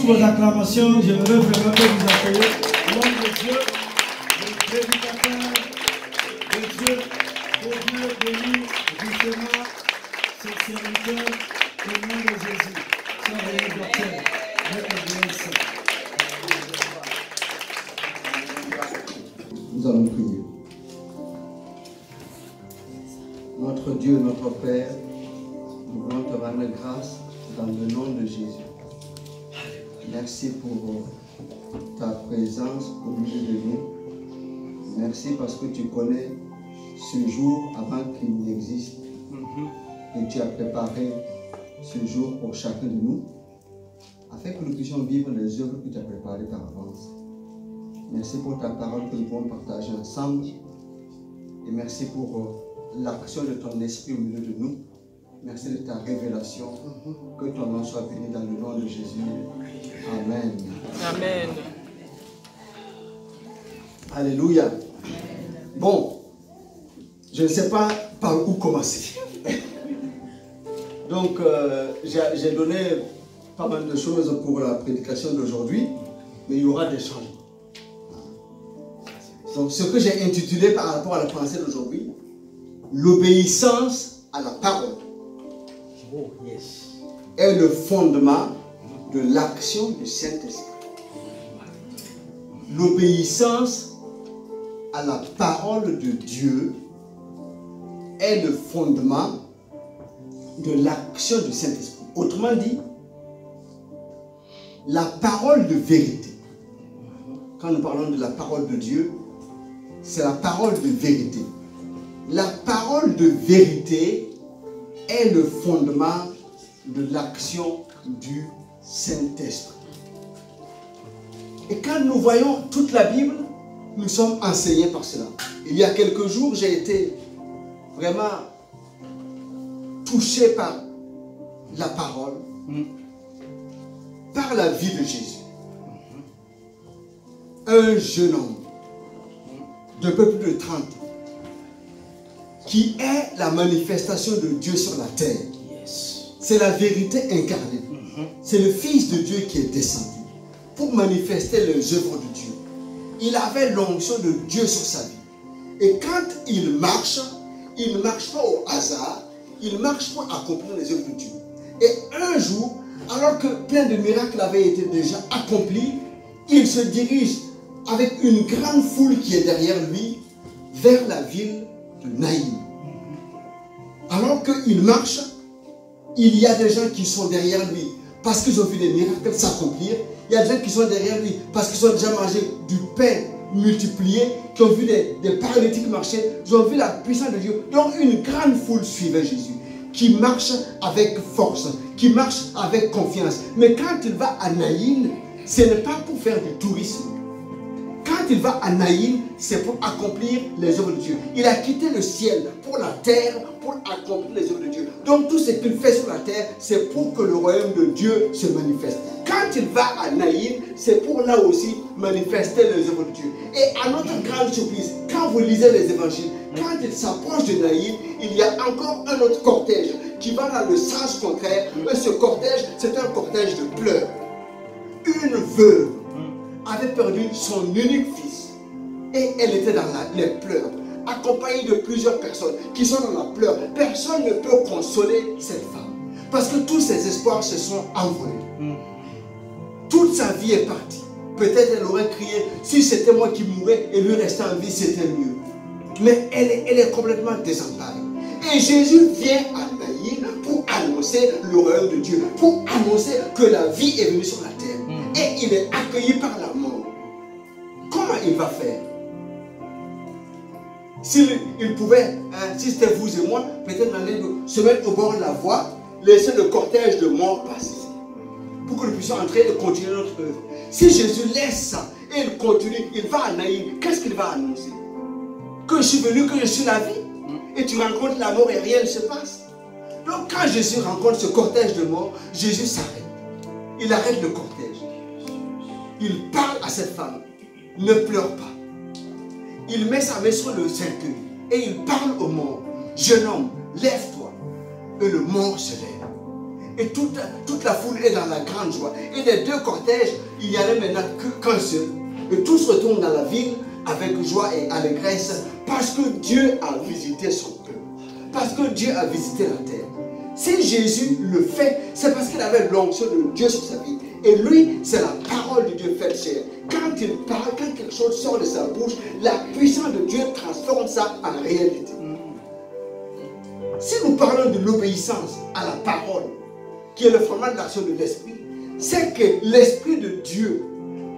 sous vos acclamations, j'aimerais vraiment que vous accueilliez l'homme de Dieu, le prédicateur de Dieu, béni justement ses serviteurs au nom de Jésus. Soyez docteur, votre grâce. Nous allons prier. Notre Dieu, notre Père, nous voulons te rendre grâce dans le nom de Jésus. Merci pour ta présence au milieu de nous. Merci parce que tu connais ce jour avant qu'il n'existe. Et tu as préparé ce jour pour chacun de nous, afin que nous puissions vivre les œuvres que tu as préparées par avance. Merci pour ta parole que nous pouvons partager ensemble. Et merci pour l'action de ton esprit au milieu de nous. Merci de ta révélation. Que ton nom soit béni dans le nom de Jésus. Amen. Amen. Alléluia. Bon, je ne sais pas par où commencer. Donc, j'ai donné pas mal de choses pour la prédication d'aujourd'hui, mais il y aura des changements. Donc, ce que j'ai intitulé par rapport à la pensée d'aujourd'hui, l'obéissance à la parole est le fondement de l'action du Saint-Esprit. L'obéissance à la parole de Dieu est le fondement de l'action du Saint-Esprit. Autrement dit, la parole de vérité. Quand nous parlons de la parole de Dieu, c'est la parole de vérité. La parole de vérité est le fondement de l'action du Saint-Esprit. Et quand nous voyons toute la Bible, nous sommes enseignés par cela. Il y a quelques jours, j'ai été vraiment touché par la parole, par la vie de Jésus. Un jeune homme de peu plus de 30 ans, qui est la manifestation de Dieu sur la terre. C'est la vérité incarnée. C'est le Fils de Dieu qui est descendu pour manifester les œuvres de Dieu. Il avait l'onction de Dieu sur sa vie. Et quand il ne marche pas au hasard, il marche pour accomplir les œuvres de Dieu. Et un jour, alors que plein de miracles avaient été déjà accomplis, il se dirige avec une grande foule qui est derrière lui vers la ville de Naïm. Alors qu'il marche, il y a des gens qui sont derrière lui parce qu'ils ont vu des miracles s'accomplir. Il y a des gens qui sont derrière lui parce qu'ils ont déjà mangé du pain multiplié, qui ont vu des paralytiques marcher, ils ont vu la puissance de Dieu. Donc une grande foule suivait Jésus, qui marche avec force, qui marche avec confiance. Mais quand il va à Naïm, ce n'est pas pour faire du tourisme. Quand il va à Naïm, c'est pour accomplir les œuvres de Dieu. Il a quitté le ciel pour la terre, pour accomplir les œuvres de Dieu. Donc tout ce qu'il fait sur la terre, c'est pour que le royaume de Dieu se manifeste. Quand il va à Naïm, c'est pour là aussi manifester les œuvres de Dieu. Et à notre grande surprise, quand vous lisez les évangiles, quand il s'approche de Naïm, il y a encore un autre cortège qui va dans le sens contraire. Et ce cortège, c'est un cortège de pleurs. Une veuve avait perdu son unique fils et elle était dans les pleurs, accompagnée de plusieurs personnes qui sont dans la pleure. Personne ne peut consoler cette femme parce que tous ses espoirs se sont envolés. Toute sa vie est partie. Peut-être elle aurait crié, si c'était moi qui mourais et lui restait en vie, c'était mieux. Mais elle est complètement désemparée. Et Jésus vient à Naïm pour annoncer le royaume de Dieu, pour annoncer que la vie est venue sur la terre. Et il est accueilli par la mort. Comment il va faire? S'il pouvait, si c'était vous et moi, peut-être aller se mettre au bord de la voie, laisser le cortège de mort passer, pour que nous puissions entrer et continuer notre œuvre. Si Jésus laisse ça et il continue, il va à Naïm, qu'est-ce qu'il va annoncer? Que je suis venu, que je suis la vie. Et tu rencontres la mort et rien ne se passe. Donc quand Jésus rencontre ce cortège de mort, Jésus s'arrête. Il arrête le cortège. Il parle à cette femme. Ne pleure pas. Il met sa main sur le cercueil et il parle au mort. Jeune homme, lève-toi. Et le mort se lève. et toute la foule est dans la grande joie. Et les deux cortèges, il n'y en a maintenant qu'un seul. Et tous retournent dans la ville avec joie et allégresse parce que Dieu a visité son peuple. Parce que Dieu a visité la terre. Si Jésus le fait, c'est parce qu'il avait l'onction de Dieu sur sa vie. Et lui, c'est la parole de Dieu faite chair. Quand il parle, quand quelque chose sort de sa bouche, la puissance de Dieu transforme ça en réalité. Si nous parlons de l'obéissance à la parole, qui est le fondement de l'action de l'Esprit, c'est que l'Esprit de Dieu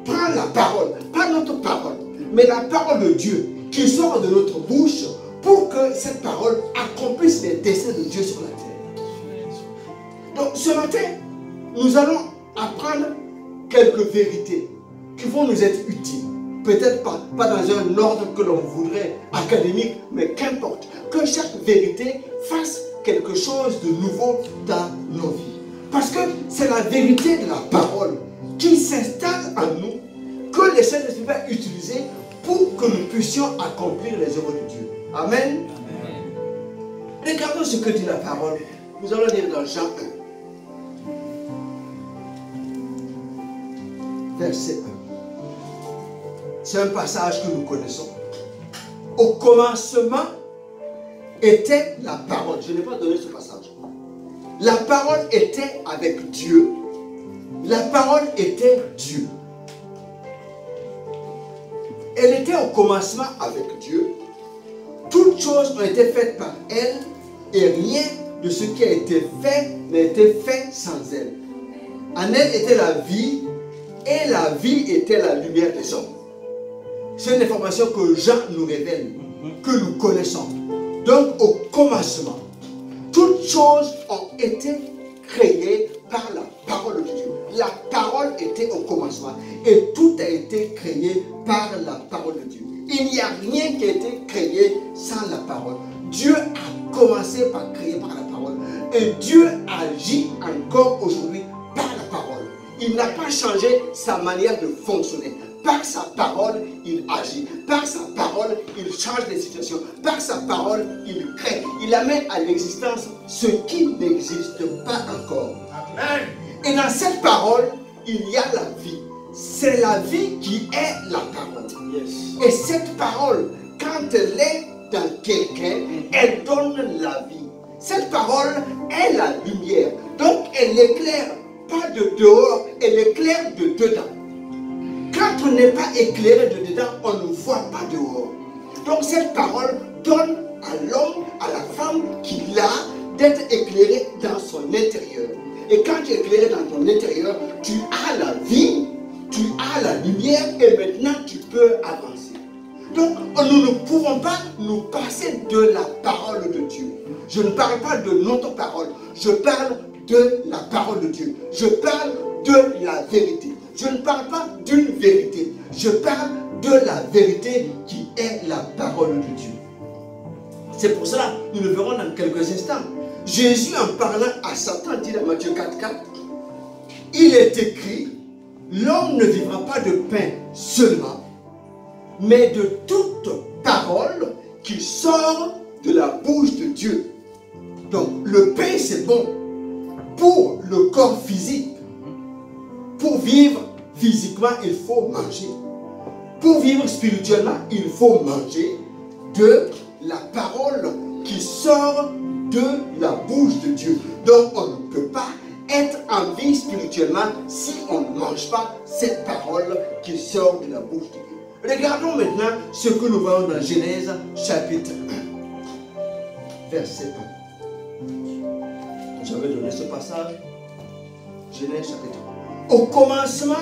prend la parole, pas notre parole, mais la parole de Dieu qui sort de notre bouche pour que cette parole accomplisse les desseins de Dieu sur la terre. Donc ce matin, nous allons apprendre quelques vérités qui vont nous être utiles. Peut-être pas dans un ordre que l'on voudrait académique, mais qu'importe. Que chaque vérité fasse quelque chose de nouveau dans nos vies. Parce que c'est la vérité de la parole qui s'installe en nous, que le Saint-Esprit va utiliser pour que nous puissions accomplir les œuvres de Dieu. Amen. Amen. Regardons ce que dit la parole. Nous allons lire dans Jean 1. Verset 1. C'est un passage que nous connaissons. Au commencement était la parole. Je n'ai pas donné ce passage. La parole était avec Dieu. La parole était Dieu. Elle était au commencement avec Dieu. Toutes choses ont été faites par elle et rien de ce qui a été fait n'a été fait sans elle. En elle était la vie et la vie était la lumière des hommes. C'est une information que Jean nous révèle, que nous connaissons. Donc au commencement, toutes choses ont été créées par la parole de Dieu. La parole était au commencement et tout a été créé par la parole de Dieu. Il n'y a rien qui a été créé sans la parole. Dieu a commencé par créer par la parole et Dieu agit encore aujourd'hui par la parole. Il n'a pas changé sa manière de fonctionner. Par sa parole, il agit. Par sa parole, il change les situations. Par sa parole, il crée. Il amène à l'existence ce qui n'existe pas encore. Amen. Et dans cette parole, il y a la vie. C'est la vie qui est la parole. Yes. Et cette parole, quand elle est dans quelqu'un, elle donne la vie. Cette parole est la lumière. Donc, elle éclaire pas de dehors, elle éclaire de dedans. Quand on n'est pas éclairé de dedans, on ne voit pas dehors. Donc cette parole donne à l'homme, à la femme qui l'a, d'être éclairé dans son intérieur. Et quand tu es éclairé dans ton intérieur, tu as la vie, tu as la lumière et maintenant tu peux avancer. Donc nous ne pouvons pas nous passer de la parole de Dieu. Je ne parle pas de notre parole, je parle de la parole de Dieu. Je parle de la vérité. Je ne parle pas d'une vérité. Je parle de la vérité qui est la parole de Dieu. C'est pour cela que nous le verrons dans quelques instants. Jésus, en parlant à Satan, dit dans Matthieu 4,4, il est écrit, l'homme ne vivra pas de pain seulement, mais de toute parole qui sort de la bouche de Dieu. Donc, le pain, c'est bon pour le corps physique. Pour vivre physiquement, il faut manger. Pour vivre spirituellement, il faut manger de la parole qui sort de la bouche de Dieu. Donc, on ne peut pas être en vie spirituellement si on ne mange pas cette parole qui sort de la bouche de Dieu. Regardons maintenant ce que nous voyons dans Genèse chapitre 1, verset 1. J'avais donné ce passage. Genèse chapitre 1. Au commencement,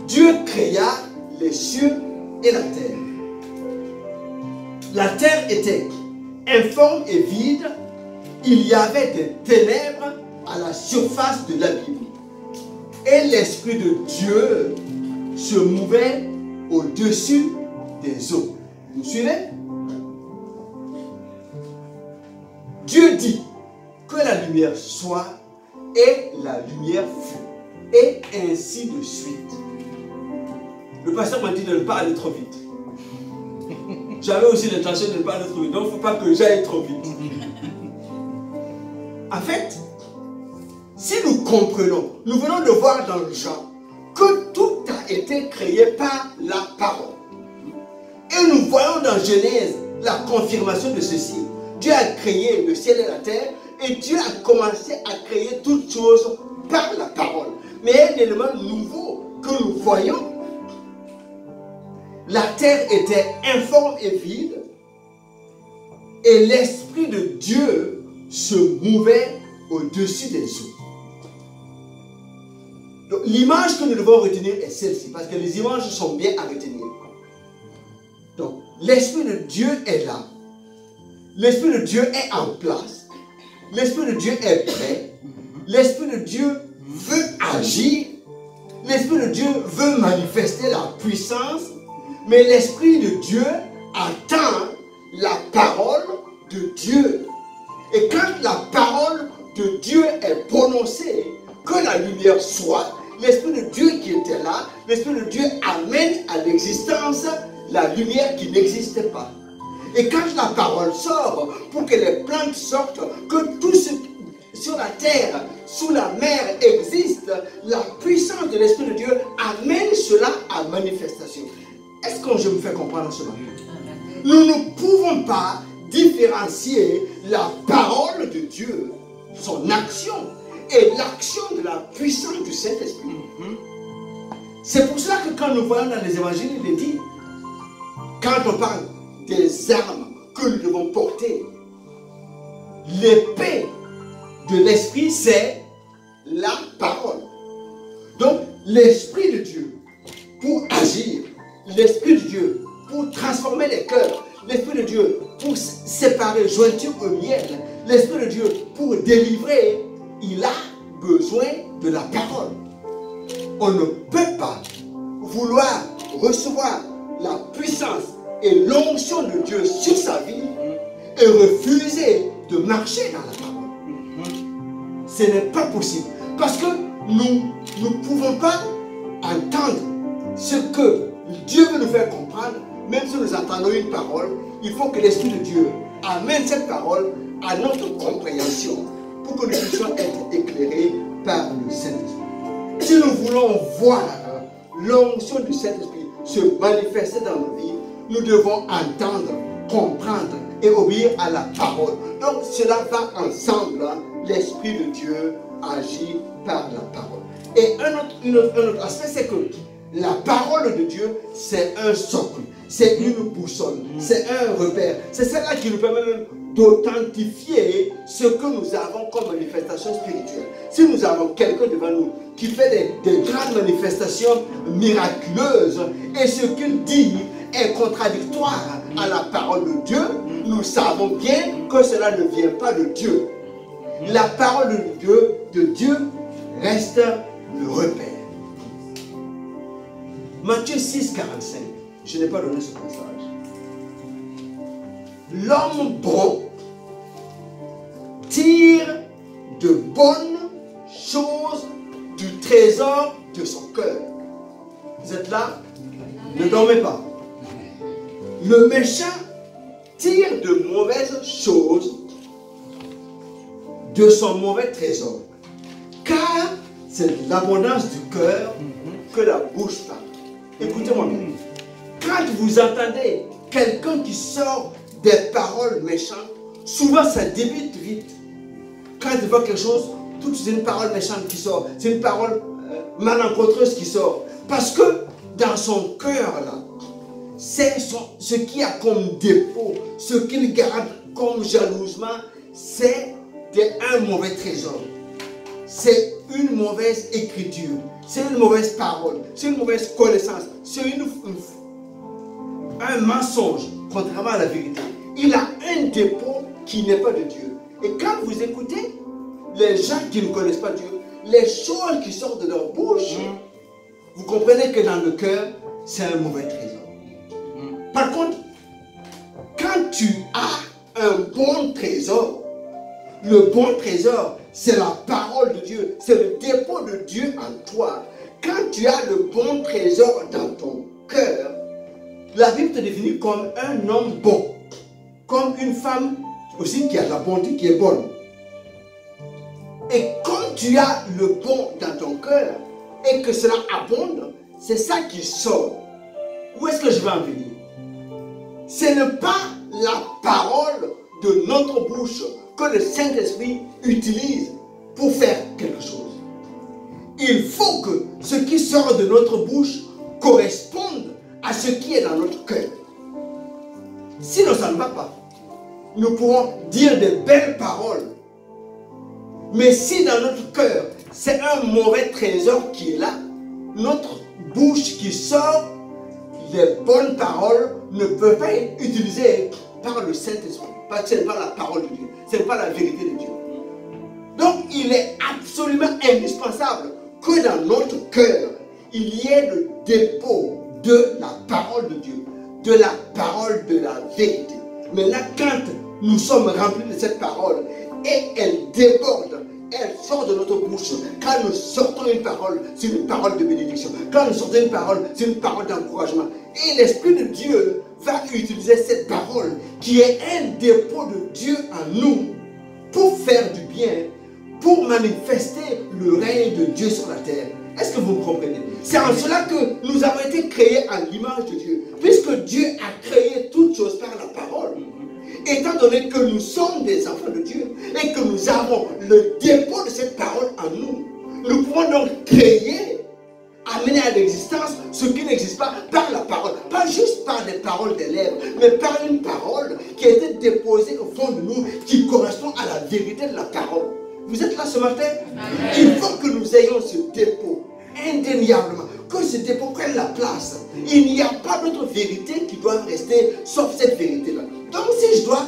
Dieu créa les cieux et la terre. La terre était informe et vide. Il y avait des ténèbres à la surface de l'abîme. Et l'Esprit de Dieu se mouvait au-dessus des eaux. Vous suivez? Dieu dit que la lumière soit et la lumière fut. Et ainsi de suite. Le pasteur m'a dit de ne pas aller trop vite. J'avais aussi l'intention de ne pas aller trop vite. Donc il ne faut pas que j'aille trop vite. En fait, comprenons, nous venons de voir dans Jean que tout a été créé par la parole. Et nous voyons dans Genèse la confirmation de ceci. Dieu a créé le ciel et la terre et Dieu a commencé à créer toutes choses par la parole. Mais un élément nouveau que nous voyons, la terre était informe et vide et l'Esprit de Dieu se mouvait au-dessus des eaux. L'image que nous devons retenir est celle-ci, parce que les images sont bien à retenir. Donc, l'Esprit de Dieu est là. L'Esprit de Dieu est en place. L'Esprit de Dieu est prêt. L'Esprit de Dieu veut agir. L'Esprit de Dieu veut manifester la puissance. Mais l'Esprit de Dieu attend la parole de Dieu. Et quand la parole de Dieu est prononcée, que la lumière soit, l'Esprit de Dieu qui était là, l'Esprit de Dieu amène à l'existence la lumière qui n'existait pas. Et quand la parole sort, pour que les plantes sortent, que tout ce sur la terre, sous la mer existe, la puissance de l'Esprit de Dieu amène cela à manifestation. Est-ce que je me fais comprendre cela? Nous ne pouvons pas différencier la parole de Dieu, son action, et l'action de la puissance du Saint-Esprit. C'est pour cela que quand nous voyons dans les évangiles, il est dit, quand on parle des armes que nous devons porter, l'épée de l'Esprit, c'est la parole. Donc, l'Esprit de Dieu, pour agir, l'Esprit de Dieu, pour transformer les cœurs, l'Esprit de Dieu, pour séparer jointure au miel, l'Esprit de Dieu, pour délivrer, il a besoin de la parole. On ne peut pas vouloir recevoir la puissance et l'onction de Dieu sur sa vie et refuser de marcher dans la parole. Ce n'est pas possible. Parce que nous ne pouvons pas entendre ce que Dieu veut nous faire comprendre. Même si nous entendons une parole, il faut que l'Esprit de Dieu amène cette parole à notre compréhension pour que nous puissions être éclairés par le Saint-Esprit. Si nous voulons voir l'onction du Saint-Esprit se manifester dans nos vies, nous devons entendre, comprendre et obéir à la parole. Donc cela va ensemble. L'Esprit de Dieu agit par la parole. Et un autre aspect, c'est que la parole de Dieu, c'est un socle, c'est une boussole, c'est un repère. C'est celle-là qui nous permet d'authentifier ce que nous avons comme manifestation spirituelle. Si nous avons quelqu'un devant nous qui fait des grandes manifestations miraculeuses et ce qu'il dit est contradictoire à la parole de Dieu, nous savons bien que cela ne vient pas de Dieu. La parole de Dieu reste le repère. Matthieu 6, 45. Je n'ai pas donné ce passage. L'homme bon tire de bonnes choses du trésor de son cœur. Vous êtes là? Ne dormez pas. Le méchant tire de mauvaises choses de son mauvais trésor. Car c'est l'abondance du cœur que la bouche parle. Écoutez-moi bien. Quand vous entendez quelqu'un qui sort des paroles méchantes, souvent ça débute vite. Quand il voit quelque chose, tout c'est une parole méchante qui sort. C'est une parole malencontreuse qui sort. Parce que dans son cœur, là, c'est ce qu'il y a comme dépôt, ce qu'il garde comme jalousement, c'est un mauvais trésor. C'est une mauvaise écriture, c'est une mauvaise parole, c'est une mauvaise connaissance, c'est un mensonge, contrairement à la vérité. Il a un dépôt qui n'est pas de Dieu. Et quand vous écoutez les gens qui ne connaissent pas Dieu, les choses qui sortent de leur bouche, vous comprenez que dans le cœur, c'est un mauvais trésor. Par contre, quand tu as un bon trésor, le bon trésor, c'est la parole de Dieu, c'est le dépôt de Dieu en toi. Quand tu as le bon trésor dans ton cœur, la Bible te définit comme un homme bon, comme une femme aussi qui a la bonté, qui est bonne. Et comme tu as le bon dans ton cœur et que cela abonde, c'est ça qui sort. Où est-ce que je vais en venir? Ce n'est pas la parole de notre bouche que le Saint-Esprit utilise pour faire quelque chose. Il faut que ce qui sort de notre bouche corresponde à ce qui est dans notre cœur. Sinon, ça ne va pas. Nous pourrons dire de belles paroles. Mais si dans notre cœur, c'est un mauvais trésor qui est là, notre bouche qui sort, les bonnes paroles ne peuvent pas être utilisées par le Saint-Esprit. Parce que ce n'est pas la parole de Dieu. Ce n'est pas la vérité de Dieu. Donc, il est absolument indispensable que dans notre cœur, il y ait le dépôt de la parole de Dieu, de la parole de la vérité. Maintenant, quand nous sommes remplis de cette parole et elle déborde, elle sort de notre bouche. Quand nous sortons une parole, c'est une parole de bénédiction. Quand nous sortons une parole, c'est une parole d'encouragement. Et l'Esprit de Dieu va utiliser cette parole qui est un dépôt de Dieu en nous pour faire du bien, pour manifester le règne de Dieu sur la terre. Est-ce que vous me comprenez? C'est en cela que nous avons été créés à l'image de Dieu. Puisque Dieu a créé toutes choses par la parole. Étant donné que nous sommes des enfants de Dieu et que nous avons le dépôt de cette parole en nous, nous pouvons donc créer, amener à l'existence ce qui n'existe pas par la parole. Pas juste par des paroles des lèvres, mais par une parole qui a été déposée au fond de nous, qui correspond à la vérité de la parole. Vous êtes là ce matin? Amen. Il faut que nous ayons ce dépôt, indéniablement, que ce dépôt prenne la place. Il n'y a pas d'autre vérité qui doit rester sauf cette vérité-là. Donc si je dois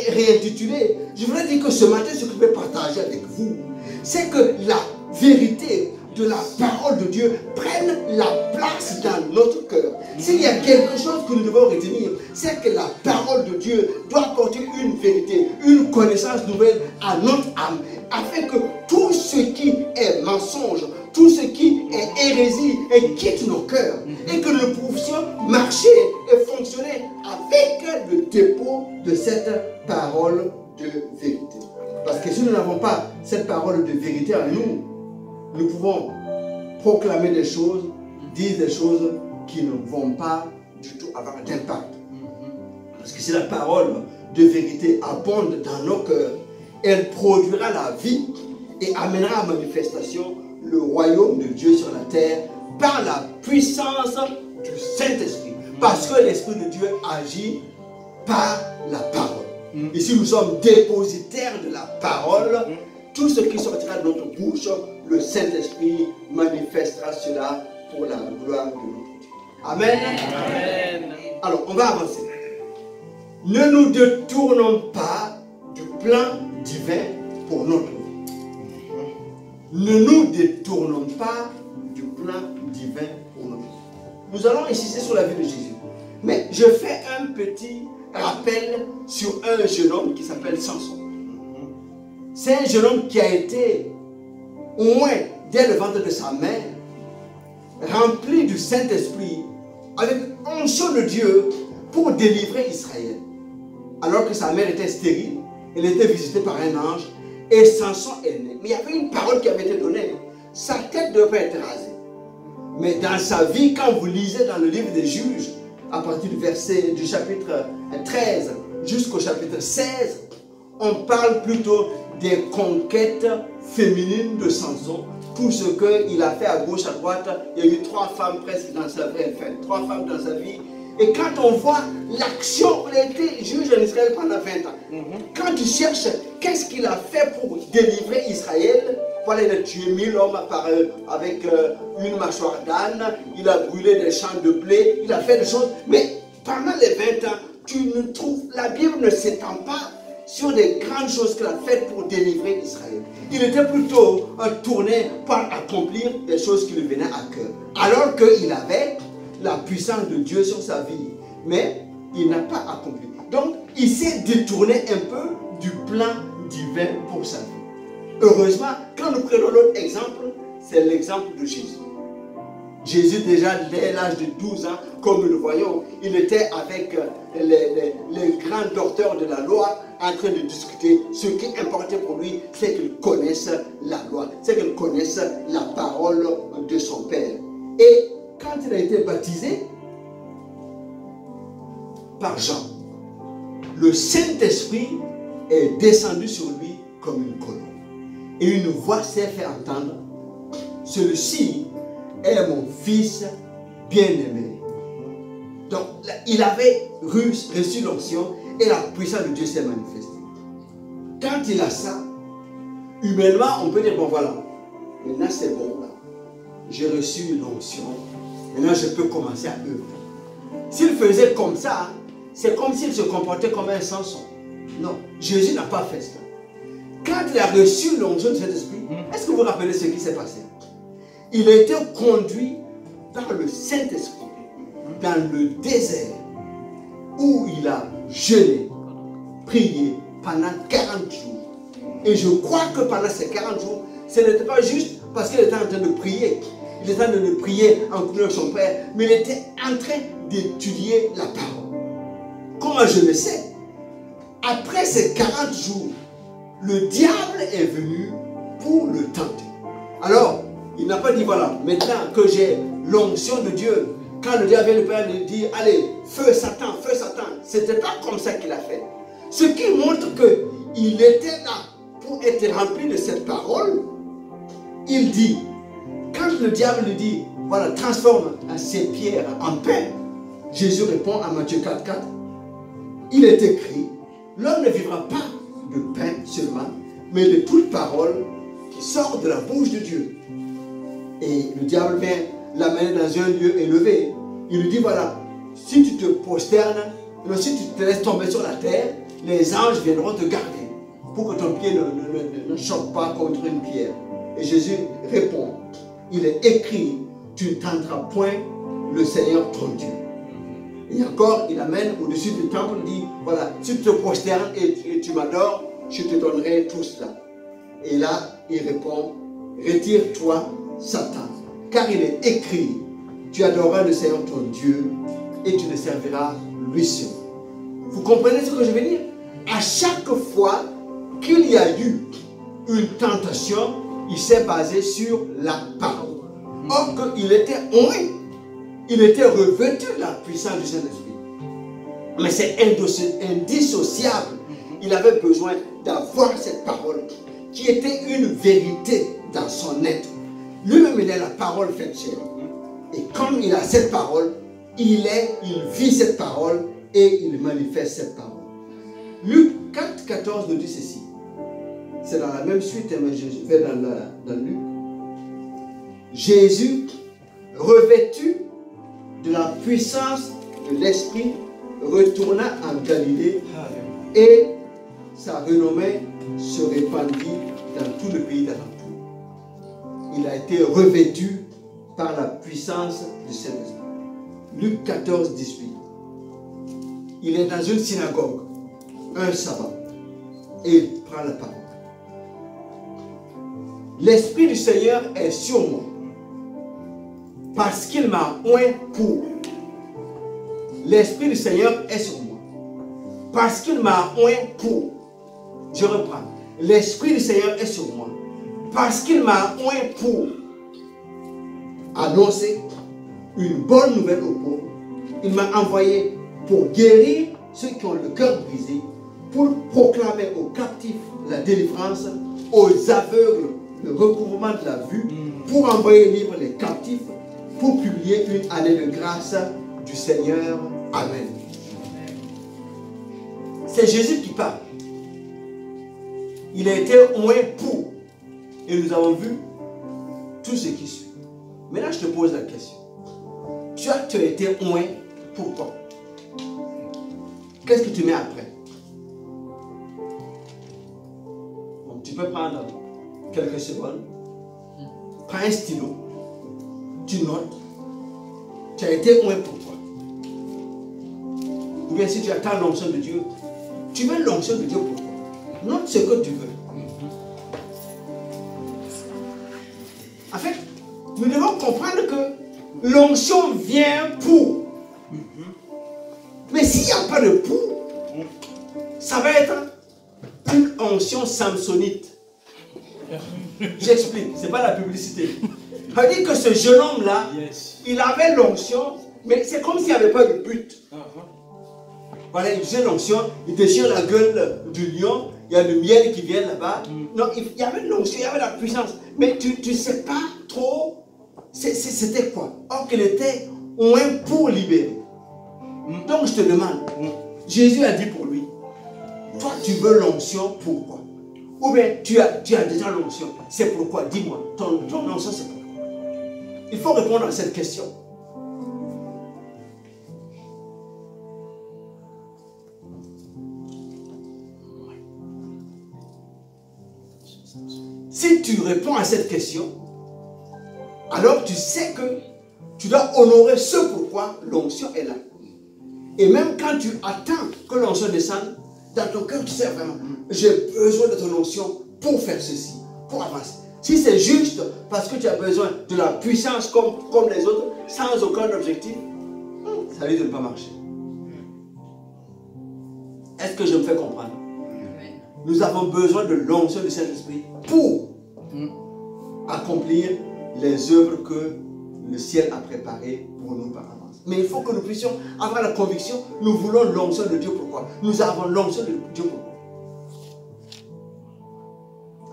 réintituler, je voudrais dire que ce matin, ce que je vais partager avec vous, c'est que la vérité de la parole de Dieu prenne la place dans notre cœur. S'il y a quelque chose que nous devons retenir, c'est que la parole de Dieu doit apporter une vérité, une connaissance nouvelle à notre âme, afin que tout ce qui est mensonge, tout ce qui est hérésie, quitte nos cœurs, et que nous puissions marcher et fonctionner avec le dépôt de cette parole de vérité. Parce que si nous n'avons pas cette parole de vérité en nous, nous pouvons proclamer des choses, dire des choses qui ne vont pas du tout avoir d'impact. Parce que si la parole de vérité abonde dans nos cœurs, elle produira la vie et amènera à manifestation le royaume de Dieu sur la terre par la puissance du Saint-Esprit. Parce que l'Esprit de Dieu agit par la parole. Et si nous sommes dépositaires de la parole, tout ce qui sortira de notre bouche, le Saint-Esprit manifestera cela pour la gloire de notre Dieu. Amen. Amen. Alors, on va avancer. Ne nous détournons pas du plan divin pour notre vie. Ne nous détournons pas du plan divin pour notre vie. Nous allons insister sur la vie de Jésus. Mais je fais un petit rappel sur un jeune homme qui s'appelle Samson. C'est un jeune homme qui a été, au moins dès le ventre de sa mère, rempli du Saint-Esprit, avec l'onction de Dieu pour délivrer Israël. Alors que sa mère était stérile, elle était visitée par un ange, et Samson est né. Mais il y avait une parole qui avait été donnée. Sa tête devait être rasée. Mais dans sa vie, quand vous lisez dans le livre des Juges, à partir du chapitre 13 jusqu'au chapitre 16, on parle plutôt des conquêtes féminines de Samson. Tout ce qu'il a fait à gauche, à droite, il y a eu 3 femmes presque dans sa vie, enfin 3 femmes dans sa vie. Et quand on voit l'action, il a été juge en Israël pendant 20 ans. Quand tu cherches qu'est-ce qu'il a fait pour délivrer Israël, voilà, il a tué 1000 hommes avec une mâchoire d'âne, il a brûlé des champs de blé, il a fait des choses. Mais pendant les 20 ans, tu ne trouves, la Bible ne s'étend pas sur des grandes choses qu'il a faites pour délivrer Israël. Il était plutôt tourné par accomplir des choses qui lui venaient à cœur. Alors qu'il avait la puissance de Dieu sur sa vie, mais il n'a pas accompli. Donc, il s'est détourné un peu du plan divin pour sa vie. Heureusement, quand nous prenons l'autre exemple, c'est l'exemple de Jésus. Jésus, déjà dès l'âge de 12 ans, comme nous le voyons, il était avec les grands docteurs de la loi en train de discuter. Ce qui importait pour lui, c'est qu'il connaisse la loi. C'est que connaisse la parole de son Père. Et quand il a été baptisé par Jean, le Saint-Esprit est descendu sur lui comme une colombe. Et une voix s'est fait entendre. Celui-ci est mon fils bien-aimé. Donc, il avait reçu l'onction et la puissance de Dieu s'est manifestée. Quand il a ça, humainement, on peut dire, bon voilà, maintenant c'est bon, là. J'ai reçu l'onction, maintenant je peux commencer à œuvrer. S'il faisait comme ça, c'est comme s'il se comportait comme un Samson. Non, Jésus n'a pas fait ça. Quand il a reçu l'onction du Saint-Esprit, est-ce que vous vous rappelez ce qui s'est passé? Il a été conduit par le Saint-Esprit dans le désert où il a jeûné, prié pendant 40 jours. Et je crois que pendant ces 40 jours, ce n'était pas juste parce qu'il était en train de prier. Il était en train de prier en communion avec son Père, mais il était en train d'étudier la parole. Comment je le sais? Après ces 40 jours, le diable est venu pour le tenter. Alors, il n'a pas dit, voilà, maintenant que j'ai l'onction de Dieu, quand le diable vient le Père lui dit, allez, feu Satan, ce n'était pas comme ça qu'il a fait. Ce qui montre qu'il était là pour être rempli de cette parole. Il dit, quand le diable lui dit, voilà, transforme ces pierres en pain, Jésus répond à Matthieu 4,4, il est écrit, l'homme ne vivra pas de pain seulement, mais de toute parole qui sort de la bouche de Dieu. Et le diable vient l'amener dans un lieu élevé. Il lui dit, voilà, si tu te prosternes, si tu te laisses tomber sur la terre, les anges viendront te garder pour que ton pied ne choque pas contre une pierre. Et Jésus répond, il est écrit, tu ne tenteras point le Seigneur ton Dieu. Et encore, il amène au-dessus du temple, il dit, voilà, si tu te prosternes et tu m'adores, je te donnerai tout cela. Et là, il répond, retire-toi, Satan, car il est écrit, tu adoreras le Seigneur ton Dieu et tu le serviras lui seul. Vous comprenez ce que je veux dire? À chaque fois qu'il y a eu une tentation, il s'est basé sur la parole. Or qu'il était oint, il était revêtu de la puissance du Saint-Esprit. Mais c'est indissociable. Il avait besoin d'avoir cette parole qui était une vérité dans son être. Lui-même, il est la parole faite chair. Et comme il a cette parole, il vit cette parole et il manifeste cette parole. Luc 4, 14 nous dit ceci. C'est dans la même suite, mais je vais dans Luc. Jésus, revêtu de la puissance de l'Esprit, retourna en Galilée et sa renommée se répandit dans tout le pays d'alentour. Il a été revêtu par la puissance du Saint-Esprit. Luc 14, 18. Il est dans une synagogue, un sabbat, et il prend la parole. L'Esprit du Seigneur est sur moi, parce qu'il m'a oint pour. L'Esprit du Seigneur est sur moi, parce qu'il m'a oint pour. Je reprends. L'Esprit du Seigneur est sur moi, parce qu'il m'a oint pour annoncer une bonne nouvelle aux pauvres. Il m'a envoyé pour guérir ceux qui ont le cœur brisé, pour proclamer aux captifs la délivrance, aux aveugles le recouvrement de la vue, pour envoyer libre les captifs, pour publier une année de grâce du Seigneur. Amen. C'est Jésus qui parle. Il a été oint pour. Et nous avons vu tout ce qui suit. Maintenant, je te pose la question. Tu as été oint pourquoi? Qu'est-ce que tu mets après? Bon, tu peux prendre quelques secondes. Prends un stylo. Tu notes. Tu as été oint pourquoi? Ou bien si tu attends l'onction de Dieu, tu veux l'onction de Dieu pourquoi? Note ce que tu veux. En fait, nous devons comprendre que l'onction vient pour. Mais s'il n'y a pas de pour, ça va être une onction samsonite. J'explique, ce n'est pas la publicité. Ça veut dire que ce jeune homme-là, il avait l'onction, mais c'est comme s'il n'y avait pas de but. Voilà, il faisait l'onction, il déchire la gueule du lion, il y a le miel qui vient là-bas. Non, il y avait l'onction, il y avait la puissance. Mais tu ne sais pas trop c'était quoi. Or qu'il était oint pour libérer. Donc je te demande, Jésus a dit pour lui, toi tu veux l'onction pourquoi? Ou bien tu as déjà l'onction, c'est pourquoi? Dis-moi, ton onction c'est pourquoi? Il faut répondre à cette question. Si tu réponds à cette question, alors tu sais que tu dois honorer ce pourquoi l'onction est là. Et même quand tu attends que l'onction descende, dans ton cœur, tu sais vraiment, j'ai besoin de ton onction pour faire ceci, pour avancer. Si c'est juste parce que tu as besoin de la puissance comme les autres, sans aucun objectif, ça risque de ne pas marcher. Est-ce que je me fais comprendre? Nous avons besoin de l'onction du Saint-Esprit pour accomplir les œuvres que le ciel a préparées pour nous par avance. Mais il faut que nous puissions avoir la conviction, nous voulons l'onction de Dieu pourquoi? Nous avons l'onction de Dieu pourquoi?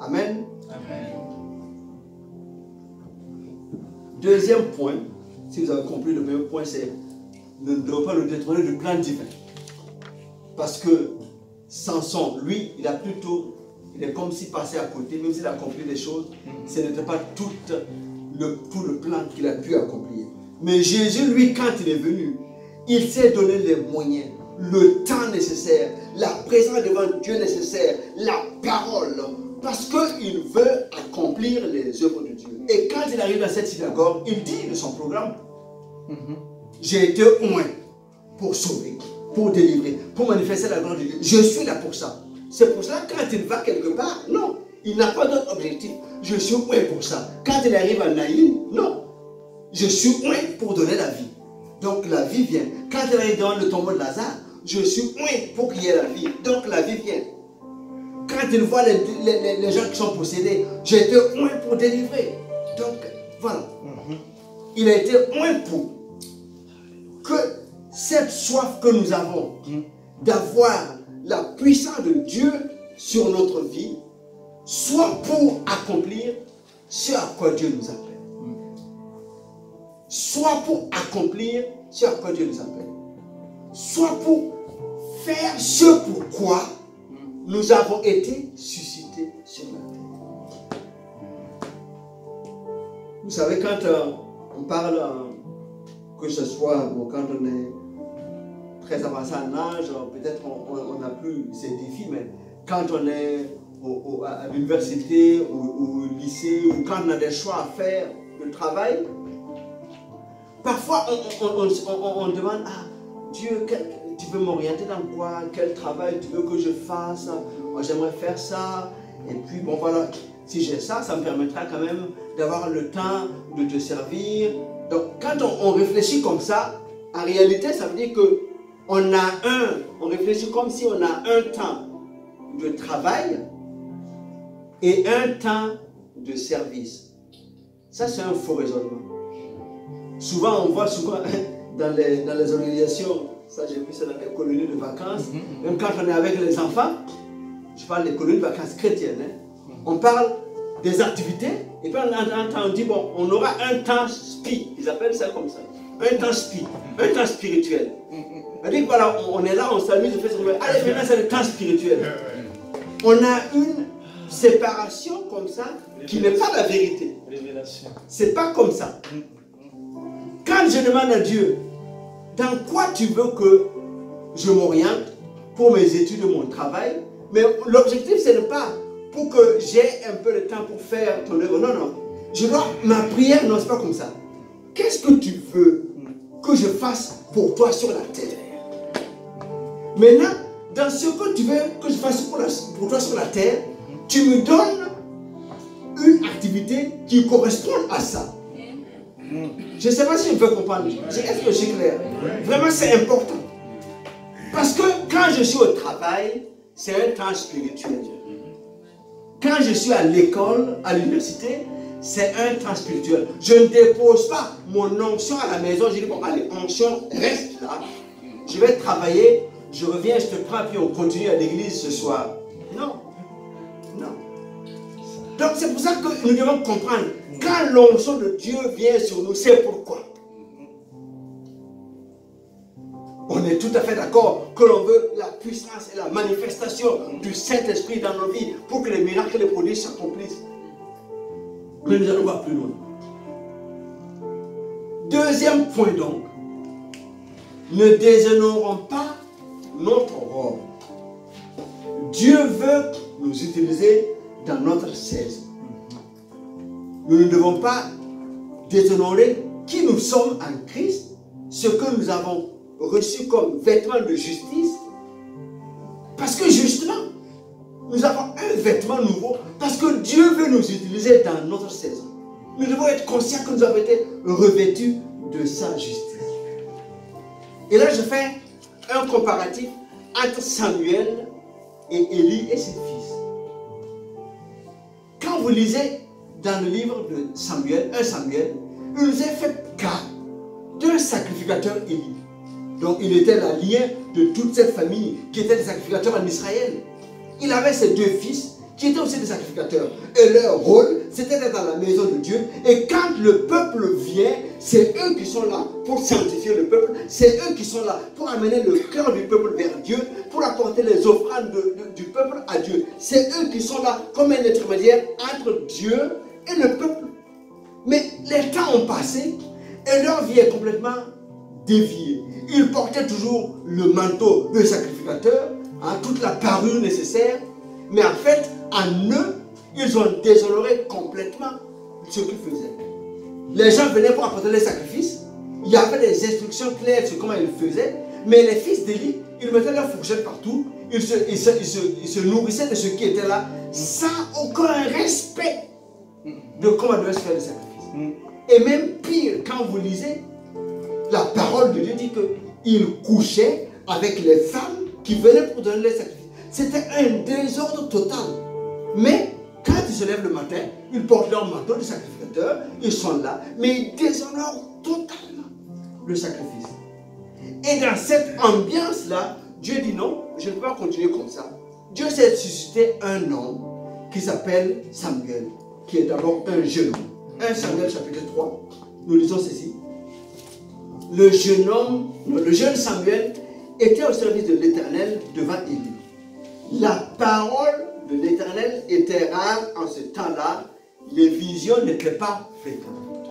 Amen. Amen. Deuxième point, si vous avez compris, le premier point, c'est ne devons pas nous détourner du plan divin. Parce que Samson, lui, il est comme s'il passait à côté, même s'il a accompli des choses, ce n'était pas tout le plan qu'il a pu accomplir. Mais Jésus, lui, quand il est venu, il s'est donné les moyens, le temps nécessaire, la présence devant Dieu nécessaire, la parole, parce qu'il veut accomplir les œuvres de Dieu. Et quand il arrive dans cette synagogue, il dit de son programme, j'ai été oint pour sauver, pour délivrer, pour manifester la gloire de Dieu. Je suis là pour ça. C'est pour ça que quand il va quelque part, non, il n'a pas d'autre objectif. Je suis oint pour ça. Quand il arrive à Naïm, non, je suis oint pour donner la vie. Donc la vie vient. Quand il arrive devant le tombeau de Lazare, je suis oint pour qu'il y ait la vie. Donc la vie vient. Quand il voit les gens qui sont possédés, j'ai été oint pour délivrer. Donc voilà. Il a été oint pour que cette soif que nous avons d'avoir la puissance de Dieu sur notre vie soit pour accomplir ce à quoi Dieu nous appelle. Soit pour accomplir ce à quoi Dieu nous appelle. Soit pour faire ce pourquoi nous avons été suscités sur la terre. Vous savez, quand on parle, que ce soit quand on est très avancé en âge, peut-être on n'a plus ces défis, mais quand on est à l'université ou au lycée, ou quand on a des choix à faire de travail, parfois on demande, ah Dieu, tu veux m'orienter dans quoi? Quel travail tu veux que je fasse? Moi j'aimerais faire ça. Et puis bon voilà, si j'ai ça, ça me permettra quand même d'avoir le temps de te servir. Donc quand on réfléchit comme ça, en réalité ça veut dire que on réfléchit comme si on a un temps de travail et un temps de service. Ça c'est un faux raisonnement. Souvent on voit dans les organisations, ça j'ai vu ça dans les colonies de vacances, même quand on est avec les enfants, je parle des colonies de vacances chrétiennes, on parle des activités, et puis on dit, bon, on aura un temps spi, ils appellent ça comme ça, un temps spi, un temps spirituel. On dit, voilà, on est là, on s'amuse, on fait ce qu'on veut, allez, maintenant c'est le temps spirituel. On a une séparation comme ça, qui n'est pas la vérité. C'est pas comme ça. Quand je demande à Dieu, dans quoi tu veux que je m'oriente pour mes études et mon travail, mais l'objectif, ce n'est pas pour que j'ai un peu de temps pour faire ton œuvre. Non, non. Ma prière, non, c'est pas comme ça. Qu'est-ce que tu veux que je fasse pour toi sur la terre? Maintenant, dans ce que tu veux que je fasse pour toi sur la terre, tu me donnes une activité qui correspond à ça. Je ne sais pas si je peux comprendre. Est-ce que je suis clair? Vraiment, c'est important. Parce que quand je suis au travail, c'est un temps spirituel. Quand je suis à l'école, à l'université, c'est un temps spirituel. Je ne dépose pas mon onction à la maison. Je dis, bon, allez, onction, reste là. Je vais travailler, je reviens, je te prends, puis on continue à l'église ce soir. Non. Non. Donc c'est pour ça que nous devons comprendre, quand l'onction de Dieu vient sur nous, c'est pourquoi. On est tout à fait d'accord que l'on veut la puissance et la manifestation du Saint-Esprit dans nos vies pour que les miracles et les prodiges s'accomplissent. Mais nous allons voir plus loin. Deuxième point donc, ne déshonorons pas notre rôle. Dieu veut nous utiliser dans notre saison. Nous ne devons pas déshonorer qui nous sommes en Christ, ce que nous avons reçu comme vêtement de justice, parce que justement, nous avons un vêtement nouveau, parce que Dieu veut nous utiliser dans notre saison. Nous devons être conscients que nous avons été revêtus de sa justice. Et là, je fais un comparatif entre Samuel et Élie et ses fils. Quand vous lisez dans le livre de Samuel, 1 Samuel, il nous est fait cas d'un sacrificateur Élie. Donc il était la lien de toute cette famille qui était des sacrificateurs en Israël. Il avait ses deux fils qui étaient aussi des sacrificateurs. Et leur rôle, c'était d'être dans la maison de Dieu. Et quand le peuple vient, c'est eux qui sont là pour sanctifier le peuple. C'est eux qui sont là pour amener le cœur du peuple vers Dieu, pour apporter les offrandes du peuple à Dieu. C'est eux qui sont là comme un intermédiaire entre Dieu et le peuple. Mais les temps ont passé et leur vie est complètement déviée. Ils portaient toujours le manteau de sacrificateur, toute la parure nécessaire, mais en fait, en eux, ils ont déshonoré complètement ce qu'ils faisaient. Les gens venaient pour apporter les sacrifices, il y avait des instructions claires sur comment ils le faisaient, mais les fils d'Élie, ils mettaient leur fourchette partout, ils se nourrissaient de ce qui était là, sans aucun respect de comment devait se faire le sacrifice. Et même pire, quand vous lisez, la parole de Dieu dit qu'ils couchaient avec les femmes qui venaient pour donner les sacrifices. C'était un désordre total. Mais quand ils se lèvent le matin, ils portent leur manteau de sacrificateur, ils sont là, mais ils déshonorent totalement le sacrifice. Et dans cette ambiance-là, Dieu dit non, je ne peux pas continuer comme ça. Dieu s'est suscité un homme qui s'appelle Samuel, qui est d'abord un jeune homme. 1 Samuel chapitre 3, nous lisons ceci. Le jeune Samuel était au service de l'Éternel devant Élie. La parole de l'Éternel était rare en ce temps-là. Les visions n'étaient pas fréquentes.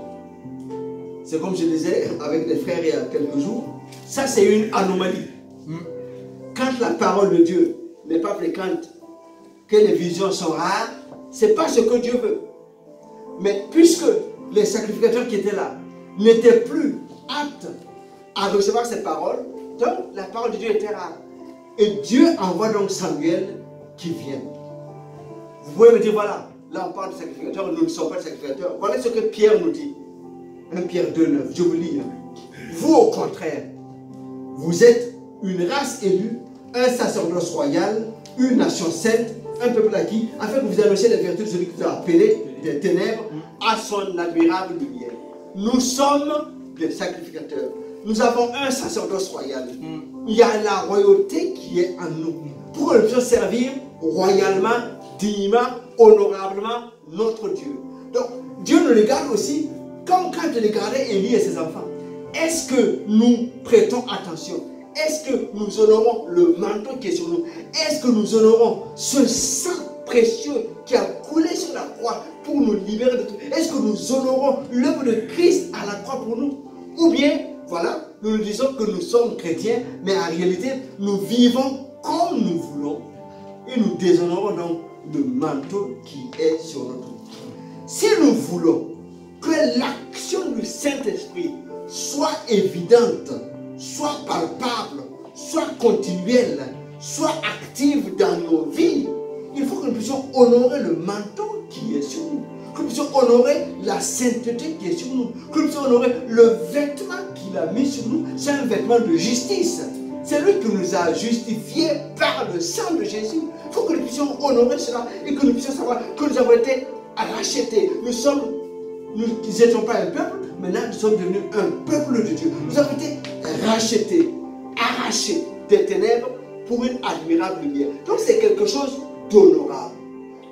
C'est comme je disais avec les frères il y a quelques jours. Ça, c'est une anomalie. Quand la parole de Dieu n'est pas fréquente, que les visions sont rares, ce n'est pas ce que Dieu veut. Mais puisque les sacrificateurs qui étaient là n'étaient plus aptes à recevoir ces paroles, donc la parole de Dieu était rare. Et Dieu envoie donc Samuel qui vient. Vous pouvez me dire, voilà, là on parle de sacrificateurs, nous ne sommes pas des sacrificateurs. Voilà ce que Pierre nous dit. 1 Pierre 2,9, je vous lis. Vous au contraire, vous êtes une race élue, un sacerdoce royal, une nation sainte, un peuple acquis, afin que vous annonciez les vertus de celui qui vous a appelé des ténèbres à son admirable lumière. Nous sommes des sacrificateurs. Nous avons un sacerdoce royal. Il y a la royauté qui est en nous. Pour que nous puissions servir royalement, dignement, honorablement notre Dieu. Donc, Dieu nous regarde aussi comme quand il regardait Élie et ses enfants. Est-ce que nous prêtons attention? Est-ce que nous honorons le manteau qui est sur nous? Est-ce que nous honorons ce sang précieux qui a coulé sur la croix pour nous libérer de tout? Est-ce que nous honorons l'œuvre de Christ à la croix pour nous? Ou bien, voilà, nous nous disons que nous sommes chrétiens, mais en réalité, nous vivons comme nous voulons et nous déshonorons donc le manteau qui est sur notre vie. Si nous voulons que l'action du Saint-Esprit soit évidente, soit palpable, soit continuelle, soit active dans nos vies, il faut que nous puissions honorer le manteau qui est sur nous, que nous puissions honorer la sainteté qui est sur nous, que nous puissions honorer le vêtement qu'il a mis sur nous. C'est un vêtement de justice. C'est lui qui nous a justifiés par par le sang de Jésus. Il faut que nous puissions honorer cela et que nous puissions savoir que nous avons été rachetés. Nous n'étions pas un peuple, maintenant nous sommes devenus un peuple de Dieu. Nous avons été rachetés, arrachés des ténèbres pour une admirable lumière. Donc c'est quelque chose d'honorable.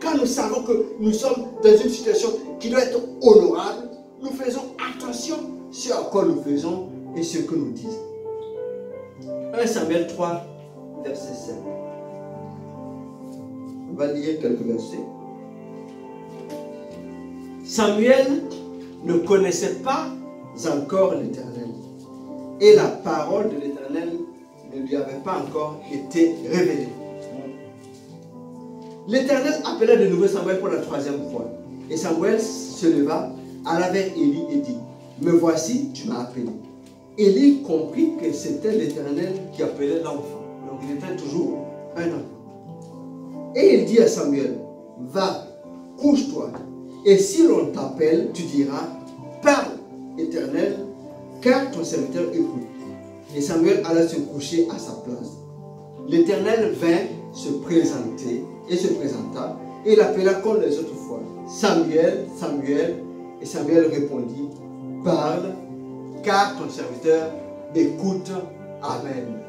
Quand nous savons que nous sommes dans une situation qui doit être honorable, nous faisons attention sur à quoi nous faisons et ce que nous disons. 1 Samuel 3, verset 7. On va lire quelques versets. Samuel ne connaissait pas encore l'Éternel. Et la parole de l'Éternel ne lui avait pas encore été révélée. L'Éternel appela de nouveau Samuel pour la 3e fois. Et Samuel se leva, alla vers Élie et dit, « Me voici, tu m'as appelé. » Élie comprit que c'était l'Éternel qui appelait l'enfant. Donc il était toujours un enfant. Et il dit à Samuel, « Va, couche-toi. Et si l'on t'appelle, tu diras, « Parle, Éternel, car ton serviteur écoute. » Et Samuel alla se coucher à sa place. L'Éternel vint se présenter et se présenta, et il appela comme les autres fois, « Samuel, Samuel. » Et Samuel répondit, « Parle, car ton serviteur écoute. » Amen.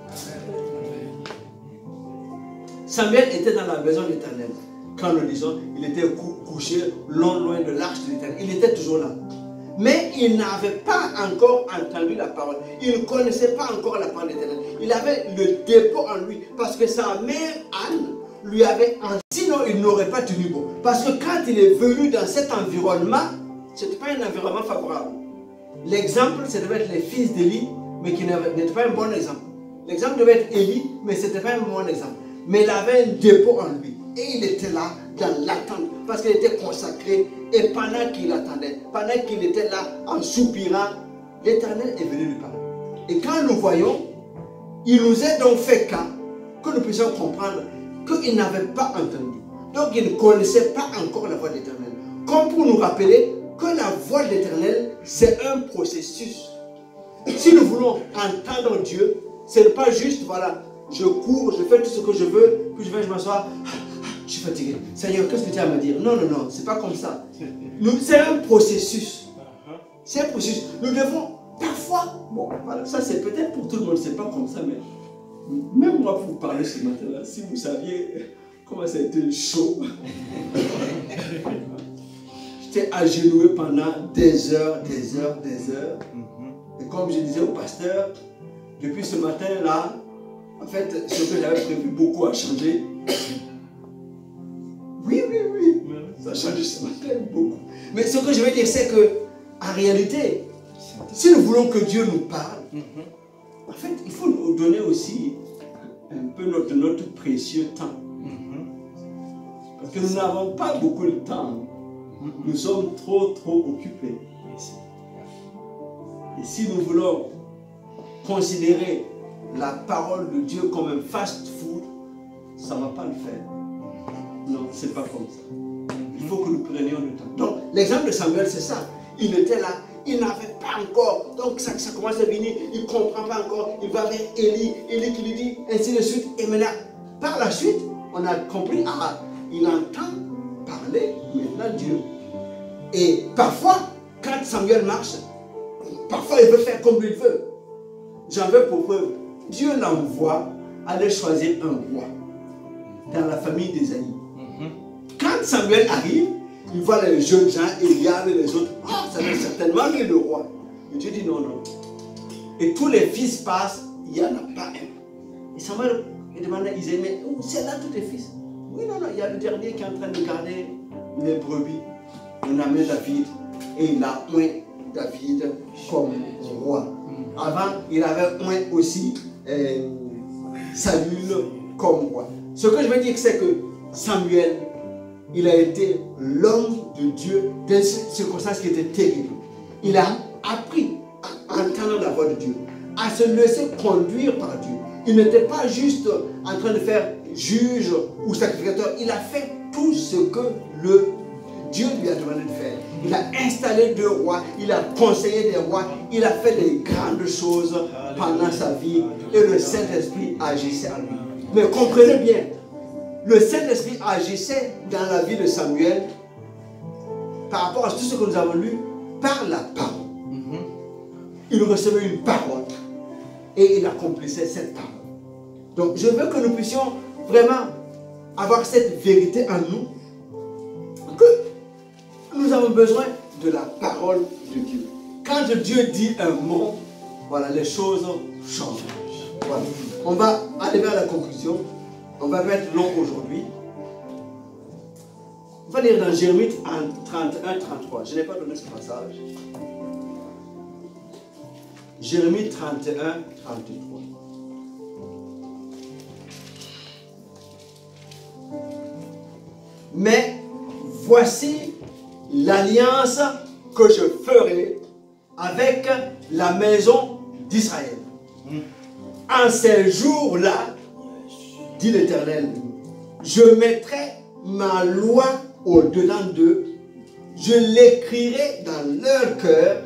Samuel était dans la maison de l'Éternel. Quand nous disons, il était couché loin de l'arche de l'Éternel. Il était toujours là. Mais il n'avait pas encore entendu la parole. Il ne connaissait pas encore la parole de l'Éternel. Il avait le dépôt en lui. Parce que sa mère, Anne, lui avait enseigné. Sinon, il n'aurait pas tenu bon. Parce que quand il est venu dans cet environnement, ce n'était pas un environnement favorable. L'exemple, ça devait être les fils d'Élie, mais qui n'était pas un bon exemple. L'exemple devait être Élie, mais ce n'était pas un bon exemple. Mais il avait un dépôt en lui. Et il était là, dans l'attente, parce qu'il était consacré. Et pendant qu'il attendait, pendant qu'il était là, en soupirant, l'Éternel est venu lui parler. Et quand nous voyons, il nous est donc fait cas que nous puissions comprendre qu'il n'avait pas entendu. Donc il ne connaissait pas encore la voix de l'Éternel. Comme pour nous rappeler que la voix de l'Éternel, c'est un processus. Si nous voulons entendre Dieu, ce n'est pas juste, voilà, je cours, je fais tout ce que je veux, puis je m'assois, je suis fatigué. Seigneur, qu'est-ce que tu as à me dire? Non, non, non, c'est pas comme ça. C'est un processus. C'est un processus. Nous devons parfois, bon, voilà, ça c'est peut-être pour tout le monde, c'est pas comme ça, mais même moi pour vous parler ce matin-là, si vous saviez comment ça a été chaud. J'étais agenouillé pendant des heures. Et comme je disais au pasteur, depuis ce matin-là, en fait, ce que j'avais prévu, beaucoup a changé. Oui. Ça a changé ce matin, beaucoup. Mais ce que je veux dire, c'est que, en réalité, si nous voulons que Dieu nous parle, en fait, il faut nous donner aussi un peu notre précieux temps. Parce que nous n'avons pas beaucoup de temps. Nous sommes trop occupés. Et si nous voulons considérer la parole de Dieu comme un fast-food, ça ne va pas le faire. Non, ce n'est pas comme ça. Il faut que nous prenions le temps. Donc, l'exemple de Samuel, c'est ça. Il était là, il n'avait pas encore. Donc, ça commence à venir, il ne comprend pas encore. Il va vers Élie, Élie qui lui dit, ainsi de suite. Et maintenant, par la suite, on a compris, il entend parler maintenant Dieu. Et parfois, quand Samuel marche, parfois il veut faire comme il veut. J'en veux pour preuve. Dieu l'envoie aller choisir un roi dans la famille d'Ésaïe. Quand Samuel arrive, il voit les jeunes gens, Eliab et les autres. Ça va certainement lui le roi. Mais Dieu dit non. Et tous les fils passent, il n'y en a pas un. Et Samuel demande à Isaïe, mais c'est là tous tes fils? Oui, non, il y a le dernier qui est en train de garder les brebis. On amène David et il a oint David comme roi. Avant, il avait oint aussi Saül comme roi. Ce que je veux dire, c'est que Samuel, il a été l'homme de Dieu dans une circonstance qui était terrible. Il a appris à entendre la voix de Dieu, à se laisser conduire par Dieu. Il n'était pas juste en train de faire juge ou sacrificateur. Il a fait tout ce que Dieu lui a demandé de faire. Il a installé 2 rois, il a conseillé des rois, il a fait des grandes choses pendant sa vie et le Saint-Esprit agissait en lui. Mais comprenez bien, le Saint-Esprit agissait dans la vie de Samuel par rapport à tout ce que nous avons lu par la parole. Il recevait une parole et il accomplissait cette parole. Donc je veux que nous puissions vraiment avoir cette vérité en nous, que nous avons besoin de la parole de Dieu. Quand Dieu dit un mot, voilà, les choses changent. Voilà. On va aller vers la conclusion. On va être long aujourd'hui. On va lire dans Jérémie 31-33. Je n'ai pas donné ce passage. Jérémie 31-33. Mais voici l'alliance que je ferai avec la maison d'Israël. En ces jours-là, dit l'Éternel, je mettrai ma loi au-dedans d'eux, je l'écrirai dans leur cœur,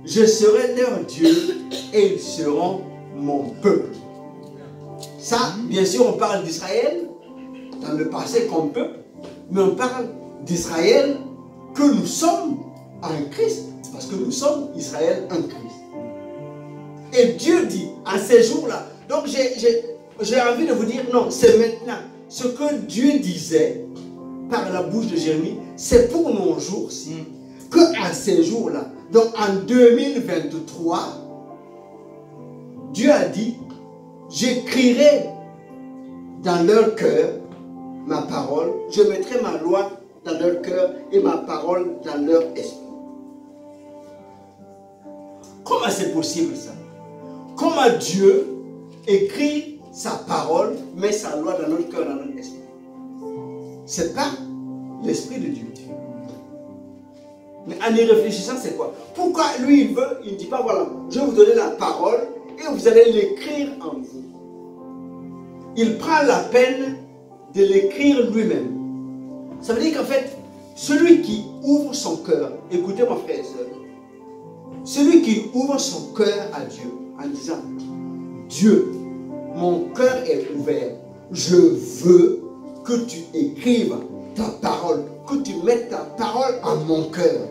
je serai leur Dieu et ils seront mon peuple. Ça, bien sûr, on parle d'Israël dans le passé comme peuple, mais on parle d'Israël que nous sommes en Christ, parce que nous sommes Israël en Christ. Et Dieu dit, à ces jours-là, donc j'ai envie de vous dire, non, c'est maintenant. Ce que Dieu disait par la bouche de Jérémie, c'est pour nos jours-ci, qu'à ces jours-là, donc en 2023, Dieu a dit, j'écrirai dans leur cœur ma parole, je mettrai ma loi dans leur cœur et ma parole dans leur esprit. Comment c'est possible ça? Comment Dieu écrit sa parole, met sa loi dans notre cœur, dans notre esprit? C'est pas l'esprit de Dieu. Mais en y réfléchissant, c'est quoi? Pourquoi lui il veut, il ne dit pas voilà, je vais vous donner la parole et vous allez l'écrire en vous. Il prend la peine de l'écrire lui-même. Ça veut dire qu'en fait, celui qui ouvre son cœur, écoutez mon frère et soeur, celui qui ouvre son cœur à Dieu en disant, Dieu, mon cœur est ouvert, je veux que tu écrives ta parole, que tu mettes ta parole en mon cœur.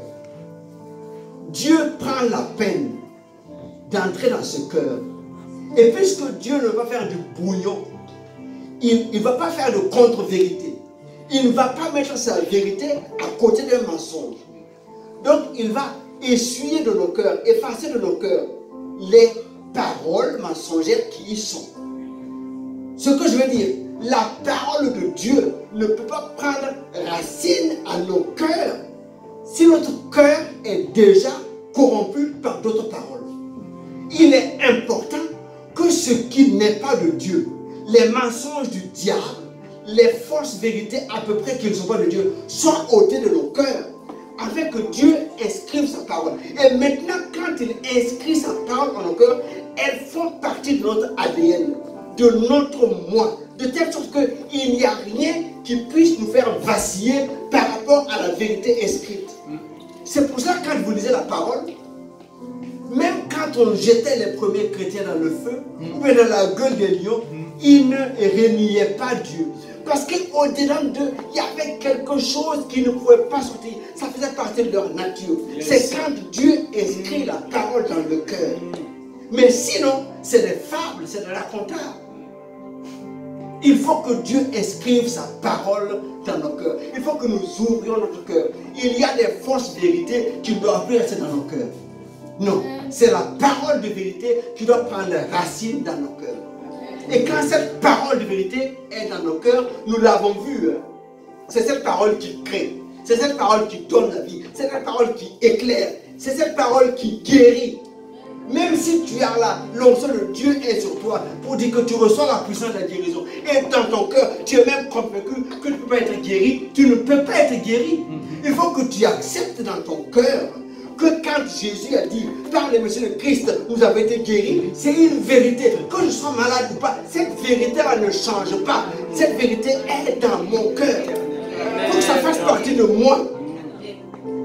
Dieu prend la peine d'entrer dans ce cœur. Et puisque Dieu ne va pas faire du bouillon, il ne va pas faire de contre-vérité. Il ne va pas mettre sa vérité à côté d'un mensonge. Donc il va essuyer de nos cœurs, effacer de nos cœurs les paroles mensongères qui y sont. Ce que je veux dire, la parole de Dieu ne peut pas prendre racine à nos cœurs si notre cœur est déjà corrompu par d'autres paroles. Il est important que ce qui n'est pas de Dieu, les mensonges du diable, les fausses vérités à peu près qui ne sont pas de Dieu, soient ôtés de nos cœurs, afin que Dieu inscrive sa parole. Et maintenant, quand il inscrit sa parole en nos cœurs, elles font partie de notre ADN, de notre moi, de telle sorte qu'il n'y a rien qui puisse nous faire vaciller par rapport à la vérité inscrite. C'est pour ça que quand vous lisez la parole, même quand on jetait les premiers chrétiens dans le feu, ou bien dans la gueule des lions, ils ne reniaient pas Dieu. Parce qu'au-dedans d'eux, il y avait quelque chose qui ne pouvait pas sortir. Ça faisait partie de leur nature. C'est quand Dieu inscrit la parole dans le cœur. Mais sinon, c'est des fables, c'est des racontars. Il faut que Dieu inscrive sa parole dans nos cœurs. Il faut que nous ouvrions notre cœur. Il y a des fausses vérités qui ne doivent plus rester dans nos cœurs. Non, c'est la parole de vérité qui doit prendre racine dans nos cœurs. Et quand cette parole de vérité est dans nos cœurs, nous l'avons vu. C'est cette parole qui crée. C'est cette parole qui donne la vie. C'est cette parole qui éclaire. C'est cette parole qui guérit. Même si tu as l'onction de Dieu est sur toi pour dire que tu reçois la puissance de la guérison. Et dans ton cœur, tu es même convaincu que tu ne peux pas être guéri. Tu ne peux pas être guéri. Il faut que tu acceptes dans ton cœur que quand Jésus a dit, par les messieurs de Christ, vous avez été guéris, c'est une vérité. Que je sois malade ou pas, cette vérité-là ne change pas. Cette vérité est dans mon cœur. Il faut que ça fasse partie de moi.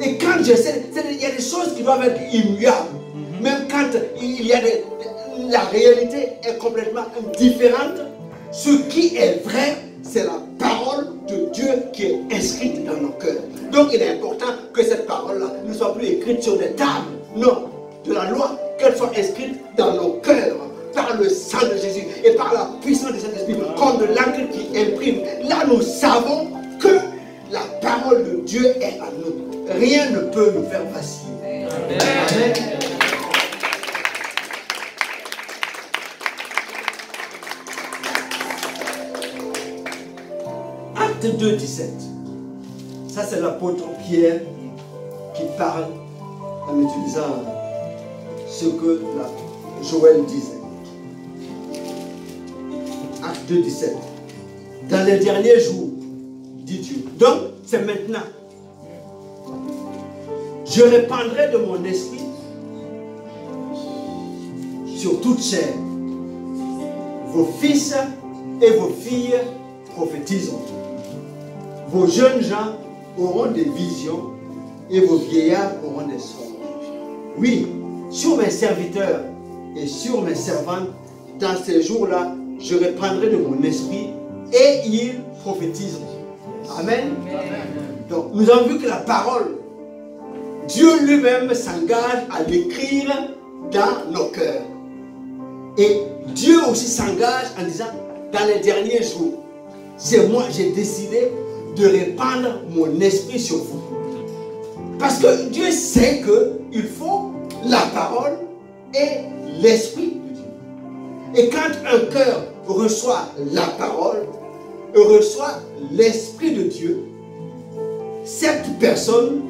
Et quand j'essaie, il y a des choses qui doivent être immuables. Même quand il y a la réalité est complètement différente, ce qui est vrai, c'est la parole de Dieu qui est inscrite dans nos cœurs. Donc il est important que cette parole-là ne soit plus écrite sur des tables, non, de la loi, qu'elle soit inscrite dans nos cœurs, par le sang de Jésus et par la puissance de cet esprit, comme de l'encre qui imprime. Là, nous savons que la parole de Dieu est à nous. Rien ne peut nous faire vaciller. Amen. Amen. Acte 2, 17. Ça, c'est l'apôtre Pierre qui parle en utilisant ce que Joël disait. Acte 2, 17. Dans les derniers jours, dit Dieu. Donc, c'est maintenant. Je répandrai de mon esprit sur toute chair. Vos fils et vos filles prophétiseront. Vos jeunes gens auront des visions et vos vieillards auront des songes. Oui, sur mes serviteurs et sur mes servantes, dans ces jours-là, je répandrai de mon esprit et ils prophétiseront. Amen. Donc, nous avons vu que la parole, Dieu lui-même s'engage à l'écrire dans nos cœurs. Et Dieu aussi s'engage en disant, dans les derniers jours, c'est moi, j'ai décidé de répandre mon esprit sur vous. Parce que Dieu sait qu'il faut la parole et l'esprit de Dieu. Et quand un cœur reçoit la parole, reçoit l'esprit de Dieu, cette personne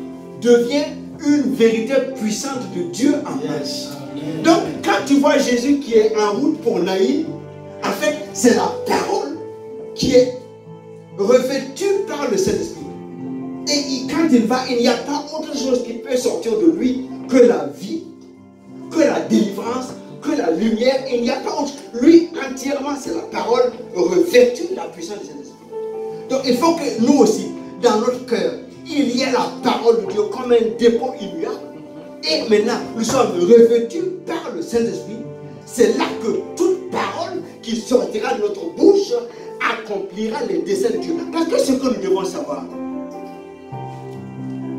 devient une vérité puissante de Dieu en elle. Donc, quand tu vois Jésus qui est en route pour Naïm, en fait, c'est la parole qui est revêtue par le Saint-Esprit. Et quand il va, il n'y a pas autre chose qui peut sortir de lui que la vie, que la délivrance, que la lumière. Il n'y a pas autre. Lui, entièrement, c'est la parole revêtue de la puissance du Saint-Esprit. Donc, il faut que nous aussi, dans notre cœur, il y ait la parole de Dieu comme un dépôt immuable. Et maintenant, nous sommes revêtus par le Saint-Esprit. C'est là que toute parole qui sortira de notre bouche accomplira les desseins de Dieu. Parce que ce que nous devons savoir,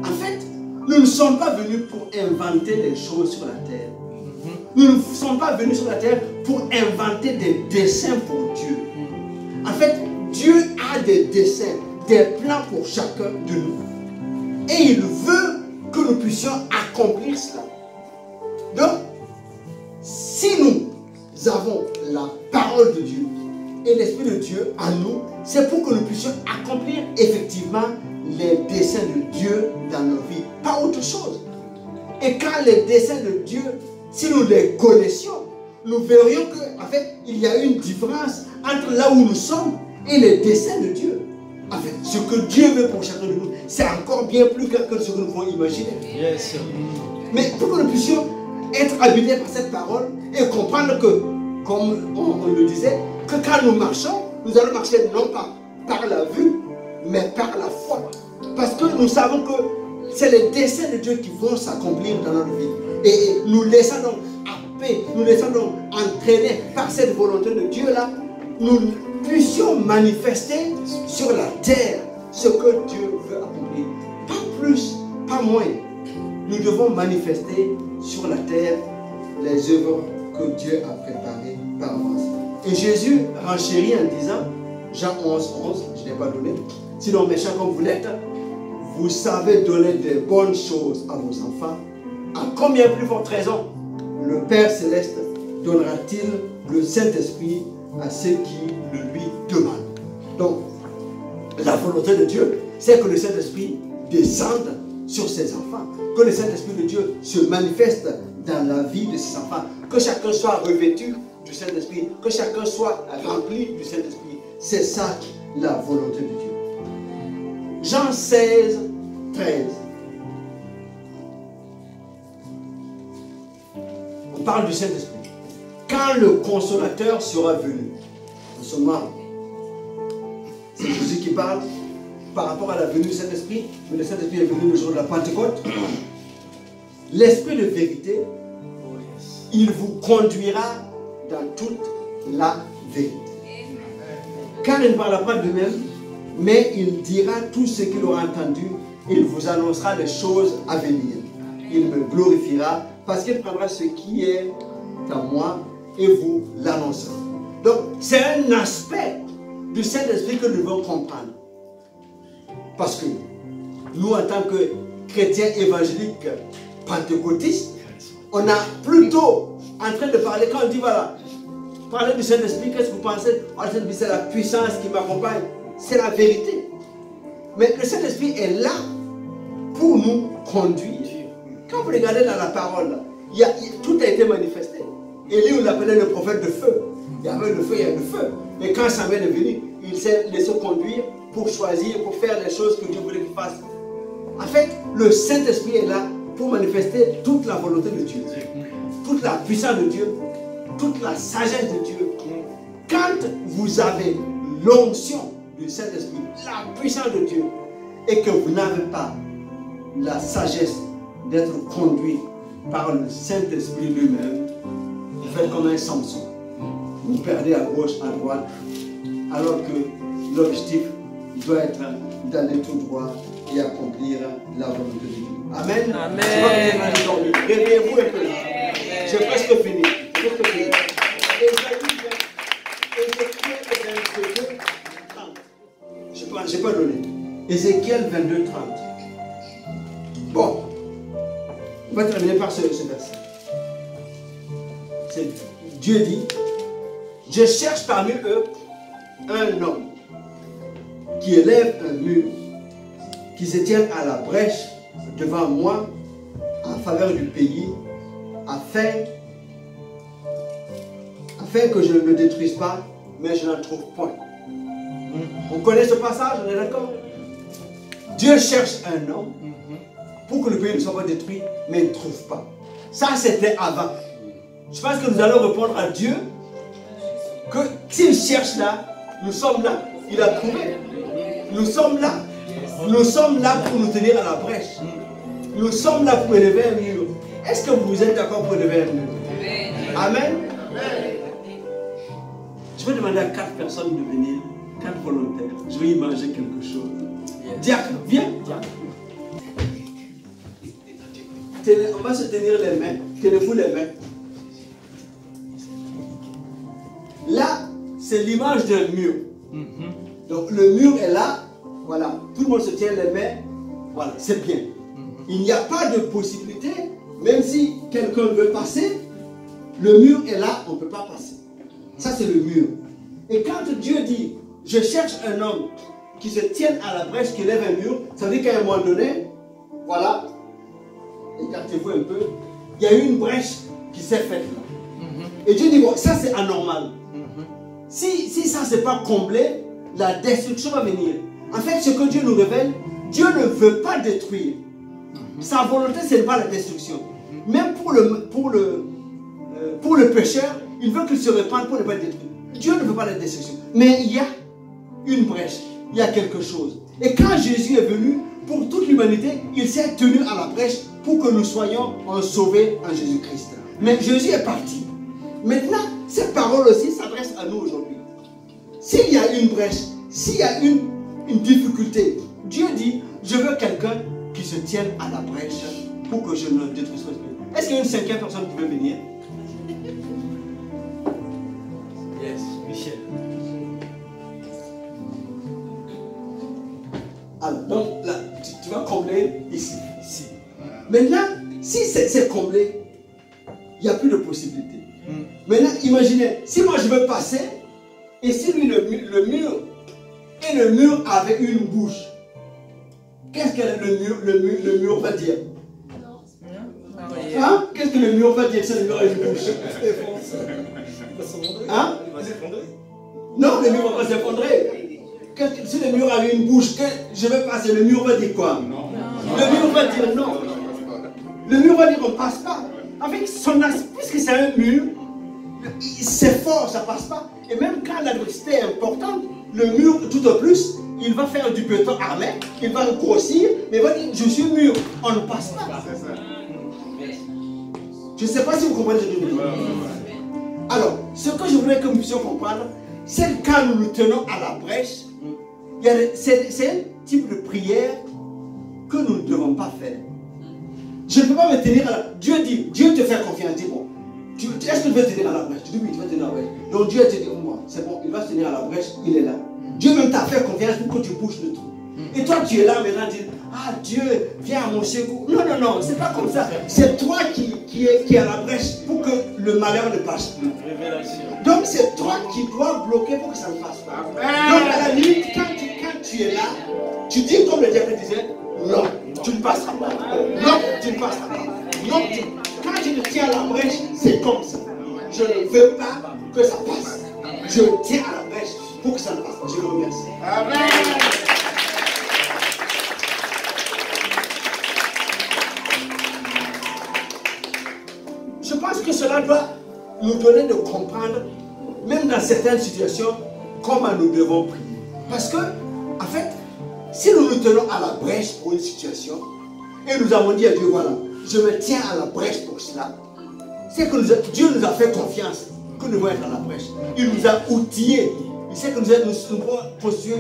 en fait, nous ne sommes pas venus pour inventer les choses sur la terre. Nous ne sommes pas venus sur la terre pour inventer des desseins pour Dieu. En fait, Dieu a des desseins, des plans pour chacun de nous. Et il veut que nous puissions accomplir cela. Donc, si nous avons la parole de Dieu et l'Esprit de Dieu en nous, c'est pour que nous puissions accomplir effectivement les desseins de Dieu dans nos vies, pas autre chose. Et quand les desseins de Dieu, si nous les connaissions, nous verrions qu'en fait, il y a une différence entre là où nous sommes et les desseins de Dieu. En fait, ce que Dieu veut pour chacun de nous, c'est encore bien plus grand que ce que nous pouvons imaginer. Yes. Mais pour que nous puissions être habités par cette parole et comprendre que, comme on le disait, que quand nous marchons, nous allons marcher non pas par la vue, mais par la foi. Parce que nous savons que c'est les desseins de Dieu qui vont s'accomplir dans notre vie. Et nous laissons donc happer, nous laissons donc entraîner par cette volonté de Dieu-là, nous puissions manifester sur la terre ce que Dieu veut accomplir. Pas plus, pas moins. Nous devons manifester sur la terre les œuvres que Dieu a préparées par avance. Et Jésus renchérit en disant, Jean 11, 11, je n'ai pas donné, sinon méchants comme vous l'êtes, vous savez donner des bonnes choses à vos enfants, à combien plus forte raison le Père Céleste donnera-t-il le Saint-Esprit à ceux qui le lui demandent. Donc, la volonté de Dieu, c'est que le Saint-Esprit descende sur ses enfants, que le Saint-Esprit de Dieu se manifeste dans la vie de ses enfants, que chacun soit revêtu du Saint-Esprit, que chacun soit rempli du Saint-Esprit. C'est ça la volonté de Dieu. Jean 16, 13. On parle du Saint-Esprit. Quand le Consolateur sera venu, en ce moment, c'est Jésus qui parle par rapport à la venue du Saint-Esprit, mais le Saint-Esprit est venu le jour de la Pentecôte. L'Esprit de vérité, il vous conduira dans toute la vérité. car il ne parlera pas de lui-même, mais il dira tout ce qu'il aura entendu, et il vous annoncera les choses à venir. Il me glorifiera, parce qu'il prendra ce qui est à moi, et vous l'annoncera. Donc, c'est un aspect du Saint-Esprit que nous devons comprendre. Parce que nous, en tant que chrétiens évangéliques pentecôtistes, on a plutôt en train de parler, quand on dit voilà, parler du Saint-Esprit, qu'est-ce que vous pensez? Oh, le Saint-Esprit, c'est la puissance qui m'accompagne. C'est la vérité. Mais le Saint-Esprit est là pour nous conduire. Quand vous regardez dans la parole, tout a été manifesté. Élie, on l'appelait le prophète de feu. Il y avait le feu, il y avait le feu. Mais quand Samuel est venu, il s'est laissé conduire pour choisir, pour faire les choses que Dieu voulait qu'il fasse. En fait, le Saint-Esprit est là pour manifester toute la volonté de Dieu, toute la puissance de Dieu, toute la sagesse de Dieu. Quand vous avez l'onction du Saint-Esprit, la puissance de Dieu, et que vous n'avez pas la sagesse d'être conduit par le Saint-Esprit lui-même, vous faites comme un Samson. Vous perdez à gauche, à droite, alors que l'objectif doit être d'aller tout droit et accomplir la volonté de Dieu. Amen. Amen. Réveillez-vous un peu. J'ai presque fini. Ézéchiel 22, 30. Je n'ai pas donné. Ézéchiel 22, 30. Bon. On va terminer par ce verset. Dieu dit, je cherche parmi eux un homme qui élève un mur, qui se tienne à la brèche devant moi en faveur du pays, afin que je ne le détruise pas, mais je n'en trouve point. On connaît ce passage, on est d'accord? Dieu cherche un homme pour que le pays ne soit pas détruit, mais il ne trouve pas. Ça, c'était avant. Je pense que nous allons répondre à Dieu que s'il cherche là, nous sommes là. Il a trouvé. Nous sommes là. Nous sommes là pour nous tenir à la brèche. Nous sommes là pour élever un mur. Est-ce que vous êtes d'accord pour élever un mur? Amen. Je vais demander à 4 personnes de venir, 4 volontaires. Je vais y manger quelque chose. Diacre, viens. On va se tenir les mains. Tenez-vous les mains. Là, c'est l'image d'un mur. Donc le mur est là. Voilà. Tout le monde se tient les mains. Voilà, c'est bien. Il n'y a pas de possibilité, même si quelqu'un veut passer, le mur est là, on ne peut pas passer. Ça, c'est le mur. Et quand Dieu dit, je cherche un homme qui se tienne à la brèche, qui lève un mur, ça veut dire qu'à un moment donné, voilà, écartez-vous un peu, il y a eu une brèche qui s'est faite là. Et Dieu dit, bon, ça c'est anormal. Si ça c'est pas comblé, la destruction va venir. En fait, ce que Dieu nous révèle, Dieu ne veut pas détruire. Sa volonté, ce n'est pas la destruction. Même pour le pécheur, il veut qu'il se répande pour ne pas être détruit. Dieu ne veut pas la destruction. Mais il y a une brèche, il y a quelque chose. Et quand Jésus est venu, pour toute l'humanité, il s'est tenu à la brèche pour que nous soyons sauvés en Jésus-Christ. Mais Jésus est parti. Maintenant, cette parole aussi s'adresse à nous aujourd'hui. S'il y a une brèche, s'il y a une difficulté, Dieu dit, je veux quelqu'un qui se tienne à la brèche pour que je ne détruise pas. Est-ce qu'il y a une 5e personne qui veut venir? Yes, Michel. Alors, donc là, tu vas combler ici. Maintenant, si c'est comblé, il n'y a plus de possibilité. Maintenant, imaginez, si moi je veux passer, et si lui, le mur avait une bouche, qu'est-ce que le mur va dire? Hein? Qu'est-ce que le mur va dire si le mur a une bouche? Hein? Non, le mur ne va pas s'effondrer. Si le mur avait une bouche, je vais passer, le mur va dire quoi? Le mur va dire non. Le mur va dire on ne passe pas. Avec son aspect, puisque c'est un mur, c'est fort, ça ne passe pas. Et même quand l'adversité est importante, le mur, tout au plus, il va faire du béton armé, il va grossir, mais il va dire je suis mur, on ne passe pas. Je ne sais pas si vous comprenez ce que je veux dire. Alors, ce que je voudrais que nous puissions comprendre, c'est quand nous nous tenons à la brèche, c'est un type de prière que nous ne devons pas faire. Je ne peux pas me tenir à la... Dieu te fait confiance, dis bon. Est-ce que tu veux tenir à la brèche? Tu dis oui, tu veux tenir à la brèche. Donc Dieu te dit, moi, c'est bon, il va se tenir à la brèche, il est là. Dieu même t'a fait confiance pour que tu bouges le trou. Et toi, tu es là maintenant, tu dis, ah Dieu, viens à mon secours. Non, non, non, c'est pas comme ça. C'est toi qui est à la brèche pour que le malheur ne passe plus. Donc c'est toi qui dois bloquer pour que ça ne passe pas. Donc à la limite, quand tu es là, tu dis comme le diable disait, non, tu ne passeras pas. Non, tu ne passeras pas. Non, quand tu te tiens à la brèche, c'est comme ça. Je ne veux pas que ça passe. Je tiens à la brèche pour que ça ne passe pas. Je vous remercie. Amen. Je pense que cela doit nous donner de comprendre, même dans certaines situations, comment nous devons prier. Parce que, en fait, si nous nous tenons à la brèche pour une situation, et nous avons dit à Dieu, voilà, je me tiens à la brèche pour cela, c'est que Dieu nous a fait confiance que nous devons être à la brèche. Il nous a outillés. Il sait que nous devons construire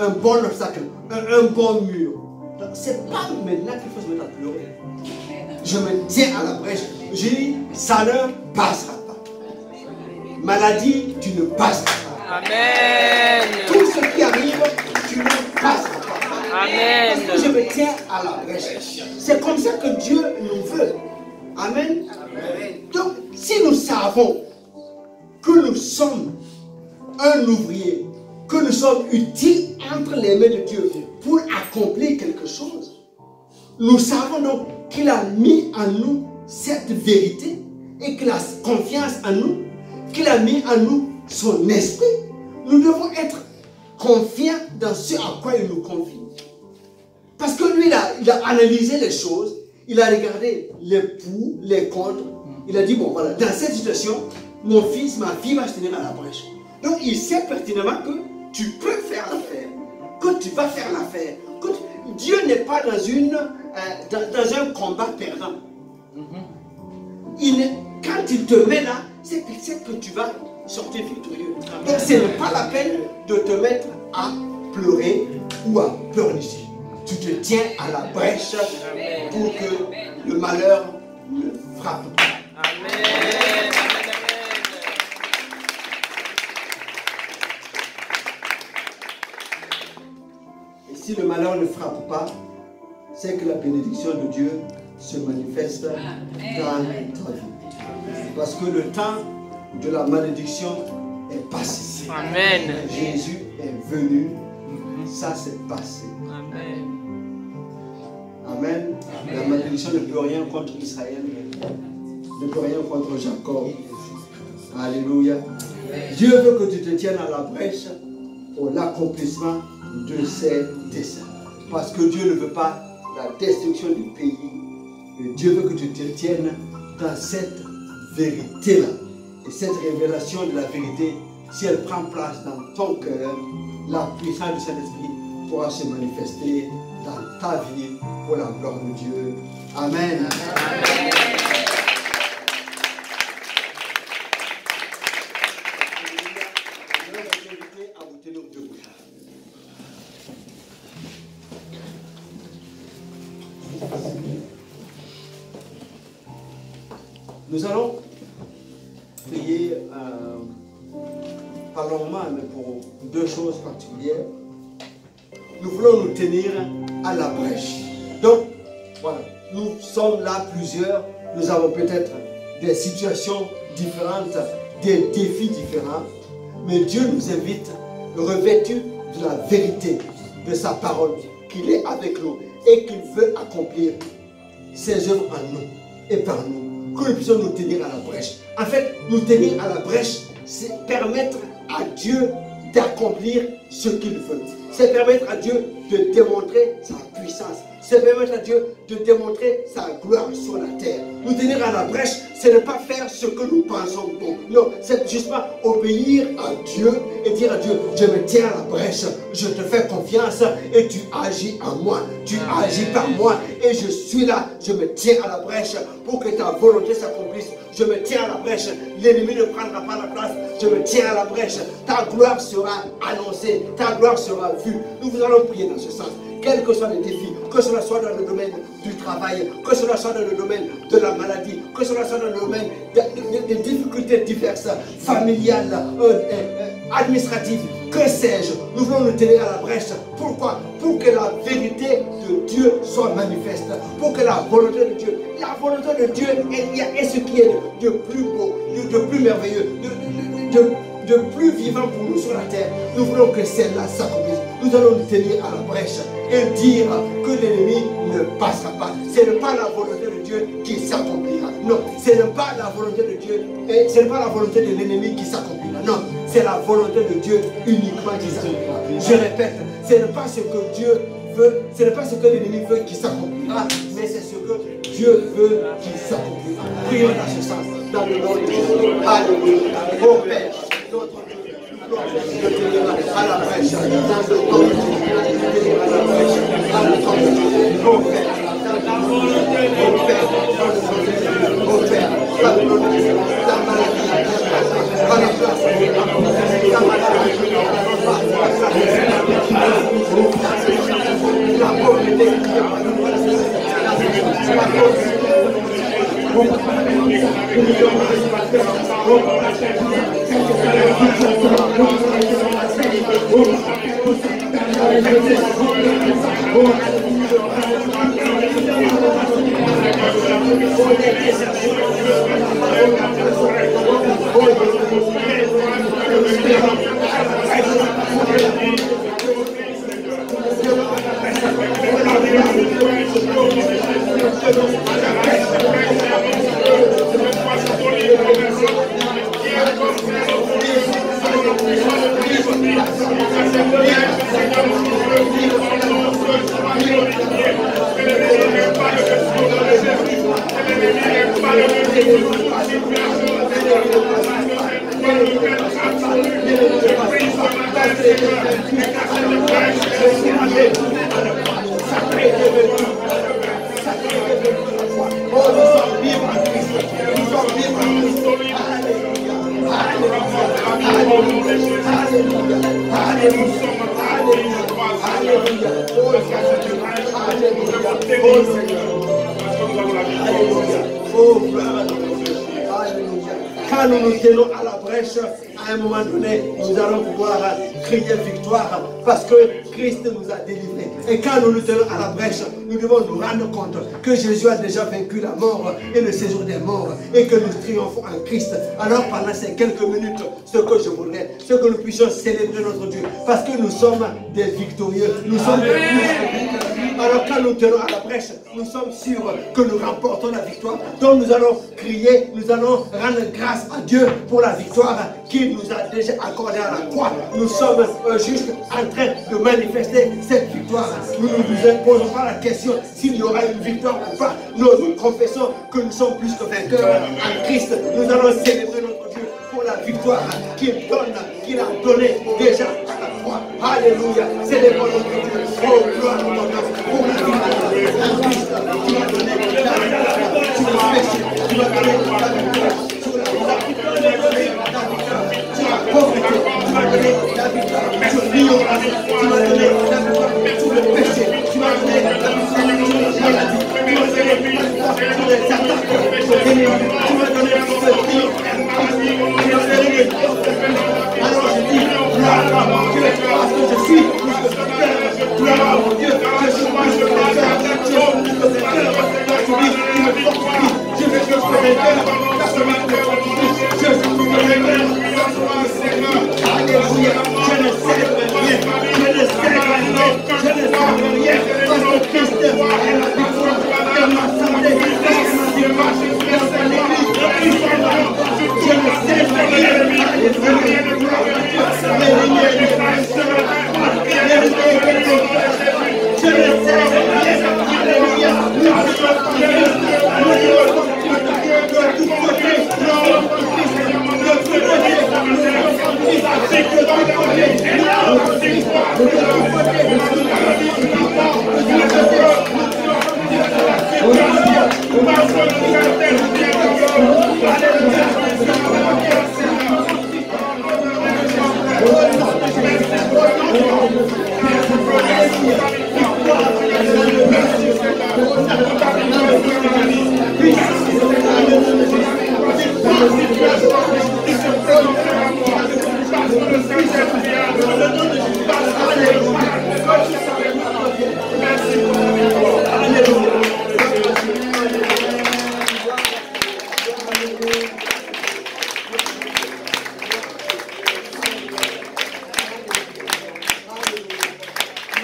un bon obstacle, un bon mur. Donc, ce n'est pas maintenant qu'il faut se mettre à pleurer. Je me tiens à la brèche. Je dis, ça ne passera pas. Maladie, tu ne passeras pas. Amen. Tout ce qui arrive, tu ne passeras pas. Amen. Parce que je me tiens à la brèche. C'est comme ça que Dieu nous veut. Amen. Donc, si nous savons que nous sommes un ouvrier, que nous sommes utiles entre les mains de Dieu pour accomplir quelque chose, nous savons donc qu'il a mis en nous cette vérité et qu'il a confiance en nous, qu'il a mis en nous son esprit. Nous devons être confiants dans ce à quoi il nous confie. Parce que lui, il a analysé les choses, il a regardé les pour, les contre. Il a dit, bon voilà, dans cette situation, mon fils, ma fille va se tenir à la brèche. Donc il sait pertinemment que tu peux faire l'affaire, que tu vas faire l'affaire. Dieu n'est pas dans un combat perdant. Quand il te met là, c'est qu'il sait que tu vas sortir victorieux. Donc ce n'est pas la peine de te mettre à pleurer ou à pleurnicher. Tu te tiens à la brèche pour que le malheur ne frappe pas. Amen. Et si le malheur ne frappe pas, c'est que la bénédiction de Dieu se manifeste dans ta vie. Parce que le temps de la malédiction est passé. Amen. Jésus est venu. Ça s'est passé. Amen. Amen. La malédiction ne peut rien contre Israël, ne peut rien contre Jacob. Alléluia. Dieu veut que tu te tiennes à la brèche pour l'accomplissement de ses desseins. Parce que Dieu ne veut pas la destruction du pays. Mais Dieu veut que tu te tiennes dans cette vérité-là. Et cette révélation de la vérité, si elle prend place dans ton cœur, la puissance du Saint-Esprit pourra se manifester dans ta vie pour la gloire de Dieu. Amen. Amen. Nous allons prier pas longuement, mais pour deux choses particulières. Nous voulons nous tenir à la brèche. Donc, voilà, nous sommes là plusieurs. Nous avons peut-être des situations différentes, des défis différents. Mais Dieu nous invite, revêtus de la vérité de sa parole, qu'il est avec nous et qu'il veut accomplir ses œuvres en nous et par nous. Que nous puissions nous tenir à la brèche. En fait, nous tenir à la brèche, c'est permettre à Dieu d'accomplir ce qu'il veut. C'est permettre à Dieu de démontrer sa puissance. c'est permettre à Dieu de démontrer sa gloire sur la terre. Nous tenir à la brèche, c'est ne pas faire ce que nous pensons bon. Non, c'est justement obéir à Dieu et dire à Dieu, je me tiens à la brèche, je te fais confiance et tu agis en moi, tu agis par moi et je suis là, je me tiens à la brèche pour que ta volonté s'accomplisse. Je me tiens à la brèche, l'ennemi ne prendra pas la place, je me tiens à la brèche, ta gloire sera annoncée, ta gloire sera vue. Nous vous allons prier dans ce sens. Quels que soient les défis, que cela soit dans le domaine du travail, que cela soit dans le domaine de la maladie, que cela soit dans le domaine des difficultés diverses, familiales, administratives, que sais-je, nous voulons nous tenir à la brèche. Pourquoi? Pour que la vérité de Dieu soit manifeste, pour que la volonté de Dieu est ce qui est de plus beau, de plus merveilleux, de plus vivant pour nous sur la terre. Nous voulons que celle-là s'accomplisse. Nous allons nous tenir à la brèche et dire que l'ennemi ne passera pas. Ce n'est pas la volonté de Dieu qui s'accomplira. Non, ce n'est pas la volonté de Dieu et ce n'est pas la volonté de l'ennemi qui s'accomplira. Non, c'est la volonté de Dieu uniquement qui s'accomplira. Je répète, ce n'est pas ce que Dieu veut, ce n'est pas ce que l'ennemi veut qui s'accomplira, mais c'est ce que Dieu veut qui s'accomplira. Prions dans ce sens, dans le nom de Jésus. Alléluia. Oh Père, notre Dieu. De tenir à la brèche, dans le nom de Jésus, de tenir à la brèche, dans le nom de Jésus, mon Père, mon Père, mon Père, dans le nom de Jésus, la maladie, à la place, la maladie, la pauvreté, la Quand nous nous tenons à la brèche, à un moment donné, nous allons pouvoir crier victoire parce que Christ nous a délivrés. Et quand nous nous tenons à la brèche, nous devons nous rendre compte que Jésus a déjà vaincu la mort et le séjour des morts et que nous triomphons en Christ. Alors pendant ces quelques minutes, ce que je voudrais, c'est que nous puissions célébrer notre Dieu parce que nous sommes des victorieux, nous sommes des victorieux. Alors quand nous tenons à la brèche, nous sommes sûrs que nous remportons la victoire. Donc nous allons crier, nous allons rendre grâce à Dieu pour la victoire qu'il nous a déjà accordée à la croix. Nous sommes juste en train de manifester cette victoire. Nous ne nous posons pas la question s'il y aura une victoire ou pas. Nous confessons que nous sommes plus que vainqueurs en Christ. Nous allons célébrer notre Dieu pour la victoire qu'il donne, qu'il a donnée déjà à la croix. Alléluia. Célébrons notre Dieu. Oh, gloire à ton nom. Pour la victoire en Christ, tu m'as donné la victoire sur le péché. Tu m'as donné la victoire sur la pauvreté. Tu m'as donné la victoire sur l'ignorance. Tu m'as donné la victoire sur le péché. Tu m'as donné la victoire sur la maladie. Tu m'as donné la victoire sur les attaques de l'ennemi. Tu m'as donné la victoire sur alors je dis, gloire à Dieu, parce que je suis plus que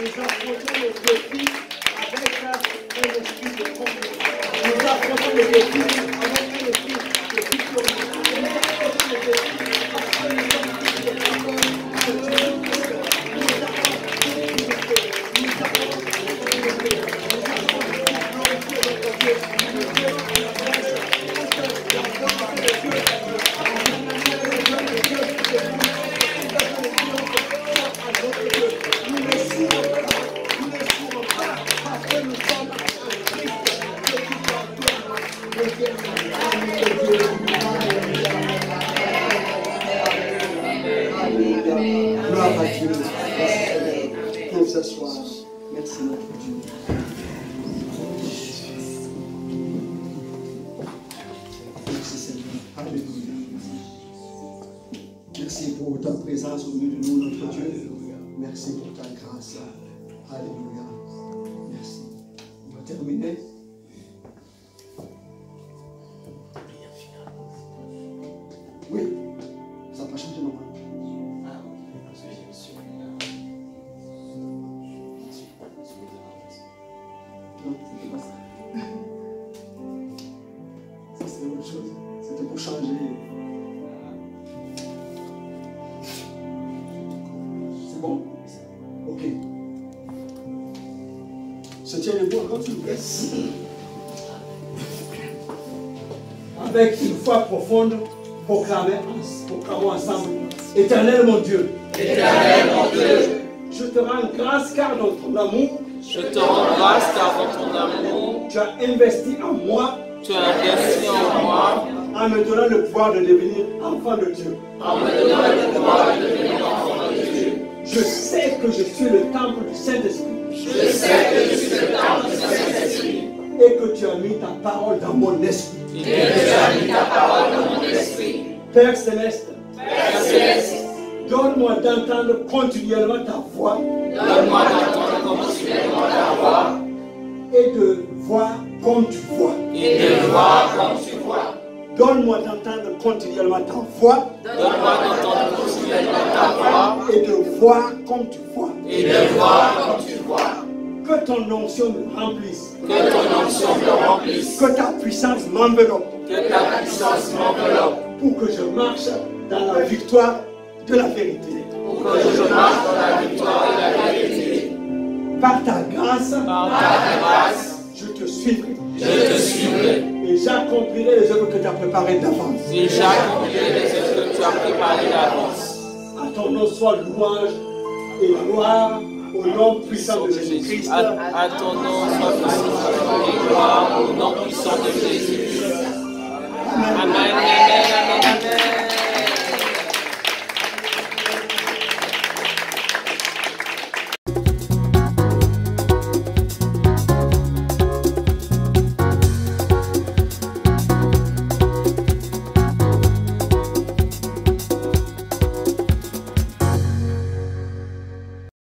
Nous affrontons le défi avec un esprit de confiance. Nous affrontons le défi avec un esprit de victoire. Gloire à Dieu. Pour ce soir. Merci notre Dieu. Merci Seigneur. Alléluia. Merci pour ta présence au milieu de nous, notre Dieu. Merci pour ta grâce. Alléluia. Merci. On va terminer. Oui, ça n'a pas changé normalement. Non, c'était pas ça. Ça, c'était autre chose. C'était pour changer. C'est bon? Ok. Se tient debout encore, s'il vous plaît. Avec une foi profonde, proclamons ensemble. Éternel mon Dieu. Éternel mon Dieu, Je te rends grâce car dans ton amour, je te rends grâce car dans ton amour, tu as investi en moi tu as investi en moi, en me donnant le pouvoir de devenir enfant de Dieu. en me donnant le pouvoir de devenir enfant de Dieu. Je sais que je suis le temple du Saint-Esprit Je sais que je suis le temple du Saint-Esprit et que tu as mis ta parole dans mon esprit. et que tu as mis ta parole dans mon esprit. Père Céleste, Père Céleste, donne-moi d'entendre continuellement ta voix donne-moi d'entendre continuellement ta voix et de voir comme tu vois. et de voir comme tu vois. Donne-moi d'entendre continuellement ta voix Donne-moi d'entendre continuellement ta voix et de voir comme tu vois. et de voir comme tu vois. Que ton onction me remplisse. Que ton onction me remplisse, Que ta puissance m'enveloppe que ta puissance m'enveloppe, pour que je marche dans la victoire de la vérité. pour que je marche dans la victoire et la vérité. Par ta grâce, Par ta grâce, je te suivrai je te suivrai et j'accomplirai les œuvres que tu as préparées d'avance. et j'accomplirai les œuvres que tu as préparées d'avance. À ton nom soit louange et gloire au nom puissant de Jésus-Christ. À ton nom soit puissance et gloire au nom puissant de Jésus. Amen, amen, amen, amen.